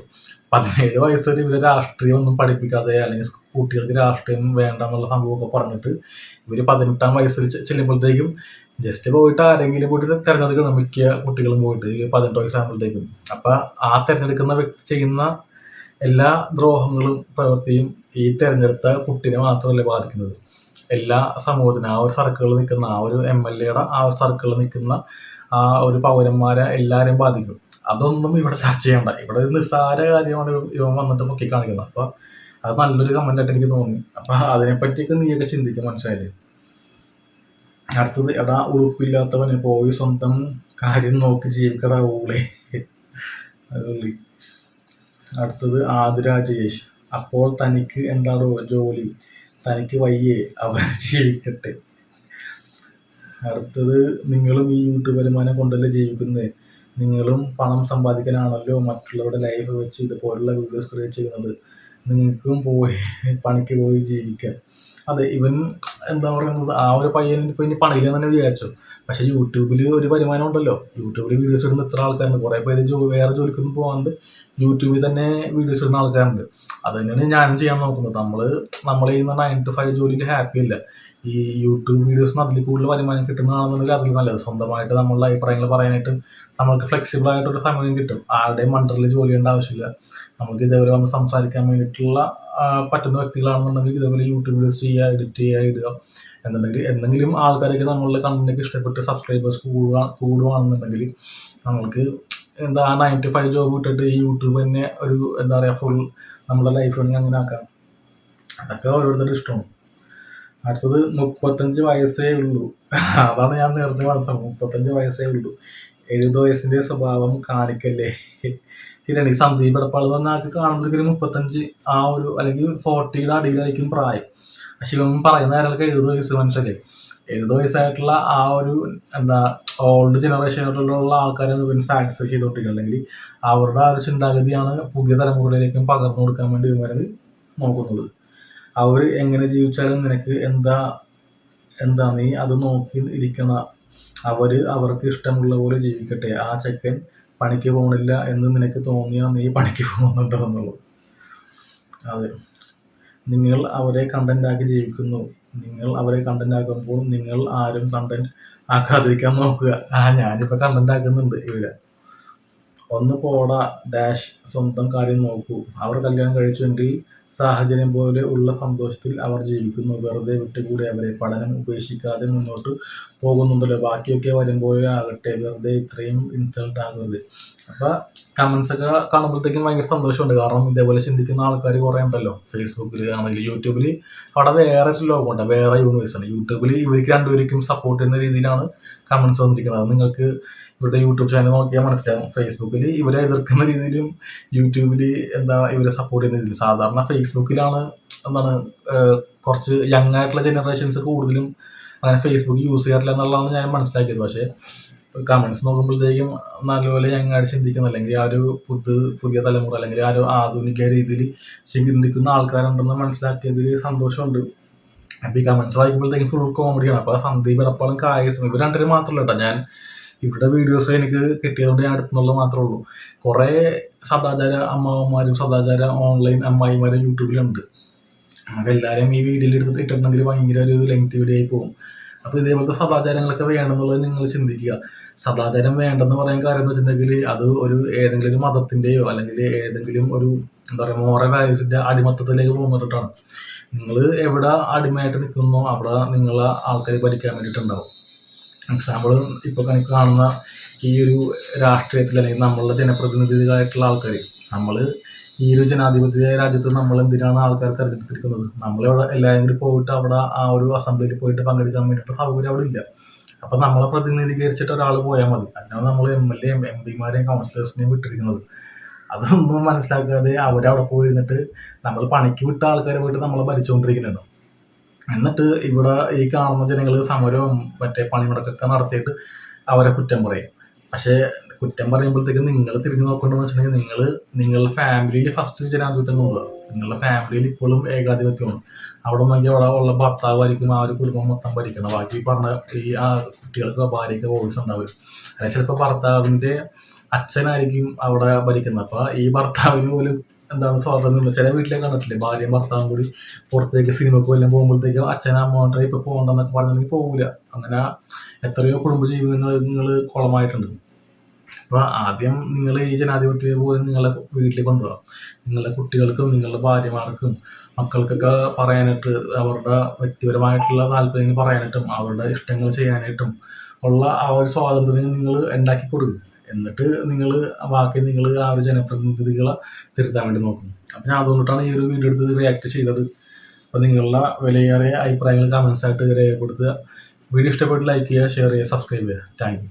17 വയസ്സ് വരെ ഇവർ രാഷ്ട്രീയം ഒന്നും പഠിപ്പിക്കാതെ അല്ലെങ്കിൽ കുട്ടികൾക്ക് രാഷ്ട്രീയം വേണ്ട എന്നുള്ള സംഭവമൊക്കെ പറഞ്ഞിട്ട് ഇവർ 18-ാം വയസ്സിൽ ചെല്ലുമ്പോഴത്തേക്കും ജസ്റ്റ് പോയിട്ട് ആരെങ്കിലും പോയിട്ട് തിരഞ്ഞെടുക്കണം. മിക്ക കുട്ടികളും പോയിട്ട് 18 വയസ്സാകുമ്പോഴത്തേക്കും. അപ്പം ആ തിരഞ്ഞെടുക്കുന്ന വ്യക്തി ചെയ്യുന്ന എല്ലാ ദ്രോഹങ്ങളും പ്രവൃത്തിയും ഈ തിരഞ്ഞെടുത്ത കുട്ടീനെ മാത്രമല്ല ബാധിക്കുന്നത്, എല്ലാ സമൂഹത്തിനും, ആ ഒരു സർക്കിളിൽ നിൽക്കുന്ന ആ ഒരു MLAയുടെ ആ ഒരു സർക്കിളിൽ നിൽക്കുന്ന ആ ഒരു പൗരന്മാരെ എല്ലാവരെയും ബാധിക്കും. അതൊന്നും ഇവിടെ ചർച്ച ചെയ്യണ്ട. ഇവിടെ ഒരു നിസ്സാര കാര്യമാണ് ഇവൻ വന്നിട്ട് പൊക്കി കാണിക്കുന്നത്. അപ്പോൾ അത് നല്ലൊരു കമൻ്റായിട്ട് എനിക്ക് തോന്നി. അപ്പം അതിനെപ്പറ്റിയൊക്കെ നീയൊക്കെ ചിന്തിക്കും, മനസ്സിലായില്ലേ? അടുത്തത്, എടാ ഉളുപ്പില്ലാത്തവനെ പോയി സ്വന്തം കാര്യം നോക്കി ജീവിക്കടാ ഊളെ. അടുത്തത്, ആതിര ജയേഷ്. അപ്പോൾ തനിക്ക് എന്താണോ ജോലി, തനിക്ക് വയ്യേ, അവൻ ജീവിക്കട്ടെ. അടുത്തത്, നിങ്ങളും ഈ യൂട്യൂബ് വരുമാനം കൊണ്ടല്ലേ ജീവിക്കുന്നത്, നിങ്ങളും പണം സമ്പാദിക്കാനാണല്ലോ മറ്റുള്ളവരുടെ ലൈഫ് വെച്ച് ഇതുപോലുള്ള വീഡിയോസ് ക്രിയേറ്റ് ചെയ്യുന്നത്, നിങ്ങൾക്കും പണിക്ക് പോയി ജീവിക്കാം. അതെ, ഇവൻ എന്താ പറയുന്നത്, ആ ഒരു പയ്യൻ ഇപ്പോൾ ഇനി പണിയില്ലെന്ന് തന്നെ വിചാരിച്ചു. പക്ഷേ യൂട്യൂബിൽ ഒരു വരുമാനം ഉണ്ടല്ലോ. യൂട്യൂബിൽ വീഡിയോസ് ഇടുന്ന എത്ര ആൾക്കാരുണ്ട്. കുറേ പേര് വേറെ ജോലിക്കൊന്നും പോകാണ്ട് യൂട്യൂബിൽ തന്നെ വീഡിയോസ് ഇടുന്ന ആൾക്കാരുണ്ട്. അത് തന്നെയാണ് ഞാനും ചെയ്യാൻ നോക്കുന്നത്. നമ്മൾ ചെയ്യുന്ന 9 to 5 ജോലിയിൽ ഹാപ്പി അല്ല. ഈ യൂട്യൂബ് വീഡിയോസിന് അതിൽ കൂടുതൽ വരുമാനം കിട്ടുന്നതാണെന്നുണ്ടെങ്കിൽ അതിൽ നല്ലത്. സ്വന്തമായിട്ട് നമ്മളുടെ അഭിപ്രായങ്ങൾ പറയാനായിട്ട് നമ്മൾക്ക് ഫ്ലെക്സിബിൾ ആയിട്ടൊരു സമയം കിട്ടും. ആരുടെയും മണ്ടറിൽ ജോലി ചെയ്യേണ്ട ആവശ്യമില്ല. നമുക്ക് ഇതേപോലെ വന്ന് സംസാരിക്കാൻ വേണ്ടിയിട്ടുള്ള പറ്റുന്ന വ്യക്തികളാണെന്നുണ്ടെങ്കിൽ ഇതേപോലെ യൂട്യൂബ് വീഡിയോസ് ചെയ്യുക, എഡിറ്റ് ചെയ്യുക, ഇടുക എന്നുണ്ടെങ്കിൽ എന്തെങ്കിലും ആൾക്കാരൊക്കെ നമ്മളുടെ കണ്ടന്റൊക്കെ ഇഷ്ടപ്പെട്ട് സബ്സ്ക്രൈബേഴ്സ് കൂടുകയാണെന്നുണ്ടെങ്കിൽ നമ്മൾക്ക് 9 to 5 ജോബ് വിട്ടിട്ട് ഈ യൂട്യൂബ് തന്നെ ഒരു എന്താ പറയുക ഫുൾ നമ്മുടെ ലൈഫ് വേണമെങ്കിൽ അങ്ങനെ ആക്കാം. അതൊക്കെ ഓരോരുത്തരുടെ ഇഷ്ടമാണ്. അടുത്തത്, 35 വയസ്സേ ഉള്ളൂ. അതാണ് ഞാൻ നേരത്തെ പറഞ്ഞത്, 35 വയസ്സേ ഉള്ളൂ, 70 വയസ്സിൻ്റെ സ്വഭാവം കാണിക്കല്ലേ. ശരിയാണ്. ഈ സന്ദീപ് എടപ്പാൾ എന്ന് പറഞ്ഞാൽ ആൾക്ക് കാണുമ്പോഴേക്കും 35 ആ ഒരു അല്ലെങ്കിൽ 40യുടെ അടിയിലായിരിക്കും പ്രായം. പക്ഷെ ഇവൻ പറയുന്ന കാര്യങ്ങളൊക്കെ 70 വയസ്സ് മനുഷ്യരെ 70 വയസ്സായിട്ടുള്ള ആ ഒരു എന്താ ഓൾഡ് ജനറേഷനിലുള്ള ആൾക്കാരാണ് ഇവൻ സാറ്റിസ്ഫൈ ചെയ്തുകൊണ്ടിരിക്കുന്നത്, അല്ലെങ്കിൽ അവരുടെ ആ ഒരു ചിന്താഗതിയാണ് പുതിയ തലമുറയിലേക്കും പകർന്നു കൊടുക്കാൻ വേണ്ടി ഇവരത് നോക്കുന്നത്. അവർ എങ്ങനെ ജീവിച്ചാലും നിനക്ക് എന്താ നീ അത് നോക്കി ഇരിക്കണ, അവർക്ക് ഇഷ്ടമുള്ള പോലെ ജീവിക്കട്ടെ, ആ ചെക്കൻ പണിക്ക് പോകണില്ല എന്ന് നിനക്ക് തോന്നിയാൽ നീ പണിക്ക് പോകുന്നുണ്ടോ എന്നുള്ളത്. അതെ, നിങ്ങൾ അവരെ കണ്ടന്റ് ജീവിക്കുന്നു. നിങ്ങൾ അവരെ കണ്ടന്റ് ആക്കുമ്പോൾ നിങ്ങൾ ആരും കണ്ടന്റ് ആക്കാതിരിക്കാൻ നോക്കുക. ഞാനിപ്പോൾ കണ്ടന്റ് ആക്കുന്നുണ്ട്. ഇവിടെ ഒന്ന് പോടാ ഡാഷ്, സ്വന്തം കാര്യം നോക്കൂ. അവർ കല്യാണം കഴിച്ചുവെങ്കിൽ സാഹചര്യം പോലെ ഉള്ള സന്തോഷത്തിൽ അവർ ജീവിക്കുന്നു. വെറുതെ വിട്ടുകൂടി അവരെ. പഠനം ഉപേക്ഷിക്കാതെ മുന്നോട്ട് പോകുന്നുണ്ടല്ലോ, ബാക്കിയൊക്കെ വരുമ്പോഴേ ആകട്ടെ. വെറുതെ ഇത്രയും ഇൻസൾട്ട് ആകരുത്. അപ്പോൾ കമൻസ് ഒക്കെ കാണുമ്പോഴത്തേക്കും ഭയങ്കര സന്തോഷമുണ്ട്. കാരണം ഇതേപോലെ ചിന്തിക്കുന്ന ആൾക്കാർ കുറേ ഉണ്ടല്ലോ. ഫേസ്ബുക്കിൽ ആണെങ്കിൽ യൂട്യൂബിൽ അവിടെ വേറെ ലോകമുണ്ട്, വേറെ യൂണിവേഴ്സാണ്. യൂട്യൂബിൽ ഇവർക്ക് രണ്ടുപേർക്കും സപ്പോർട്ട് ചെയ്യുന്ന രീതിയിലാണ് കമൻസ് വന്നിരിക്കുന്നത്. അത് നിങ്ങൾക്ക് ഇവരുടെ യൂട്യൂബ് ചാനൽ നോക്കിയാൽ മനസ്സിലാകും. ഫേസ്ബുക്കിൽ ഇവരെ എതിർക്കുന്ന രീതിയിലും യൂട്യൂബിൽ ഇവരെ സപ്പോർട്ട് ചെയ്യുന്ന രീതിയിലും. സാധാരണ ഫേസ്ബുക്കിലാണ് കുറച്ച് യങ് ആയിട്ടുള്ള ജനറേഷൻസ് കൂടുതലും അങ്ങനെ ഫേസ്ബുക്ക് യൂസ് ചെയ്യാറില്ല എന്നുള്ളതാണ് ഞാൻ മനസ്സിലാക്കിയത്. പക്ഷേ കമൻസ് നോക്കുമ്പോഴത്തേക്കും നല്ലപോലെ യങ് ആയിട്ട് ചിന്തിക്കുന്ന, അല്ലെങ്കിൽ ആ ഒരു പുതിയ തലമുറ, അല്ലെങ്കിൽ ആ ഒരു ആധുനിക രീതിയിൽ ചിന്തിക്കുന്ന ആൾക്കാരുണ്ടെന്ന് മനസ്സിലാക്കിയതിൽ സന്തോഷമുണ്ട്. അപ്പോൾ ഈ കമൻസ് വായിക്കുമ്പോഴത്തേക്കും ഫുൾ കോമഡിയാണ്. അപ്പോൾ സന്ദീപ് എടപ്പാളും കായസും ഇവർ രണ്ടുപേരും മാത്രമല്ല കേട്ടോ. ഞാൻ ഇവരുടെ വീഡിയോസ് എനിക്ക് കിട്ടിയതുകൊണ്ട് ഞാൻ അടുത്തുനിന്നുള്ള മാത്രമേ ഉള്ളൂ. കുറേ സദാചാര അമ്മാവന്മാരും സദാചാര ഓൺലൈൻ അമ്മായിമാരും യൂട്യൂബിലുണ്ട്. അപ്പോൾ എല്ലാവരും ഈ വീഡിയോയിൽ ഇട്ടിട്ടുണ്ടെങ്കിൽ ഭയങ്കര ഒരു ലെങ്ത് വീഡിയോ ആയി പോകും. അപ്പോൾ ഇതേപോലത്തെ സദാചാരങ്ങളൊക്കെ വേണമെന്നുള്ളത് നിങ്ങൾ ചിന്തിക്കുക. സദാചാരം വേണ്ടെന്ന് പറയാൻ കാര്യം എന്ന് വെച്ചിട്ടുണ്ടെങ്കിൽ അത് ഏതെങ്കിലും ഒരു മതത്തിൻ്റെയോ അല്ലെങ്കിൽ ഏതെങ്കിലും ഒരു മോറൽ വാല്യൂസിൻ്റെ അടിമത്തത്തിലേക്ക് പോകുന്നിട്ടാണ്. നിങ്ങൾ എവിടെ അടിമയായിട്ട് നിൽക്കുന്നോ അവിടെ നിങ്ങളെ ആൾക്കാർ ഭരിക്കാൻ വേണ്ടിയിട്ടുണ്ടാവും. എക്സാമ്പിൾ ഇപ്പോൾ കാണുന്ന ഈ ഒരു രാഷ്ട്രീയത്തിൽ, അല്ലെങ്കിൽ നമ്മളുടെ ജനപ്രതിനിധികളായിട്ടുള്ള ആൾക്കാർ, നമ്മൾ ഈ ഒരു ജനാധിപത്യ രാജ്യത്ത് നമ്മൾ എന്തിനാണ് ആൾക്കാർ തിരഞ്ഞെടുത്തിരിക്കുന്നത്? നമ്മളിവിടെ എല്ലാവരും കൂടി പോയിട്ട് അവിടെ ആ ഒരു അസംബ്ലിയിൽ പോയിട്ട് പങ്കെടുക്കാൻ വേണ്ടിയിട്ട് സൗകര്യം അവിടെ ഇല്ല. അപ്പം നമ്മളെ പ്രതിനിധീകരിച്ചിട്ട് ഒരാൾ പോയാൽ മതി. അതിനാണ് നമ്മൾ MLA MP-മാരെയും കൗൺസിലേഴ്സിനെയും വിട്ടിരിക്കുന്നത്. അതൊന്നും മനസ്സിലാക്കാതെ അവരവിടെ പോയിരുന്നിട്ട് നമ്മൾ പണിക്ക് വിട്ട ആൾക്കാരെ പോയിട്ട് നമ്മളെ ഭരിച്ചുകൊണ്ടിരിക്കുന്നുണ്ടോ. എന്നിട്ട് ഇവിടെ ഈ കാണുന്ന ജനങ്ങൾ സമരവും മറ്റേ പണിമുടക്കൊക്കെ നടത്തിയിട്ട് അവരെ കുറ്റം പറയും. പക്ഷേ കുറ്റം പറയുമ്പോഴത്തേക്കും നിങ്ങൾ തിരിഞ്ഞു നോക്കേണ്ടതെന്ന് വെച്ചിട്ടുണ്ടെങ്കിൽ നിങ്ങളുടെ ഫാമിലിയിൽ ഫസ്റ്റ് ജനാധിപത്യം നോക്കുക. നിങ്ങളുടെ ഫാമിലിയിൽ ഇപ്പോഴും ഏകാധിപത്യമാണ്. അവിടെ നോക്കി അവിടെ ഉള്ള ഭർത്താവായിരിക്കും ആ ഒരു കുടുംബം മൊത്തം ഭരിക്കണം. ബാക്കി പറഞ്ഞ ഈ ആ കുട്ടികൾക്ക് ഭാര്യയ്ക്ക് വോയിസ് ഉണ്ടാവും. അല്ലെങ്കിൽ ചിലപ്പോൾ ഭർത്താവിൻ്റെ അച്ഛനായിരിക്കും അവിടെ ഭരിക്കുന്നത്. അപ്പോൾ ഈ ഭർത്താവിന് പോലും സ്വാതന്ത്ര്യമില്ല. ചില വീട്ടിലേക്ക് കണ്ടിട്ടില്ലേ, ഭാര്യയും ഭർത്താവും കൂടി പുറത്തേക്ക് സിനിമയ്ക്ക് എല്ലാം പോകുമ്പോഴത്തേക്കും അച്ഛനമ്മ ഇപ്പോൾ പോകണ്ടെന്നൊക്കെ പറഞ്ഞെങ്കിൽ പോകില്ല. അങ്ങനെ എത്രയോ കുടുംബജീവിതങ്ങൾ കുളമായിട്ടുണ്ട്. അപ്പോൾ ആദ്യം നിങ്ങൾ ഈ ജനാധിപത്യ പോലും നിങ്ങളെ വീട്ടിൽ കൊണ്ടുപോകാം. നിങ്ങളുടെ കുട്ടികൾക്കും നിങ്ങളുടെ ഭാര്യമാർക്കും മക്കൾക്കൊക്കെ പറയാനായിട്ട്, അവരുടെ വ്യക്തിപരമായിട്ടുള്ള താല്പര്യങ്ങൾ പറയാനായിട്ടും അവരുടെ ഇഷ്ടങ്ങൾ ചെയ്യാനായിട്ടും ഉള്ള ആ ഒരു സ്വാതന്ത്ര്യം നിങ്ങൾ ഉണ്ടാക്കി കൊടുക്കും. എന്നിട്ട് ബാക്കി നിങ്ങൾ ആ ഒരു ജനപ്രതിനിധികളെ തിരുത്താൻ വേണ്ടി നോക്കും. അപ്പം ഞാൻ അതുകൊണ്ടിട്ടാണ് ഈ ഒരു വീഡിയോ എടുത്ത് റിയാക്ട് ചെയ്തത്. അപ്പോൾ നിങ്ങളുടെ വിലയേറിയ അഭിപ്രായങ്ങൾ കമൻസ് ആയിട്ട് രേഖപ്പെടുത്തുക. വീഡിയോ ഇഷ്ടപ്പെട്ട് ലൈക്ക് ചെയ്യുക, ഷെയർ ചെയ്യുക, സബ്സ്ക്രൈബ് ചെയ്യുക. Thank you.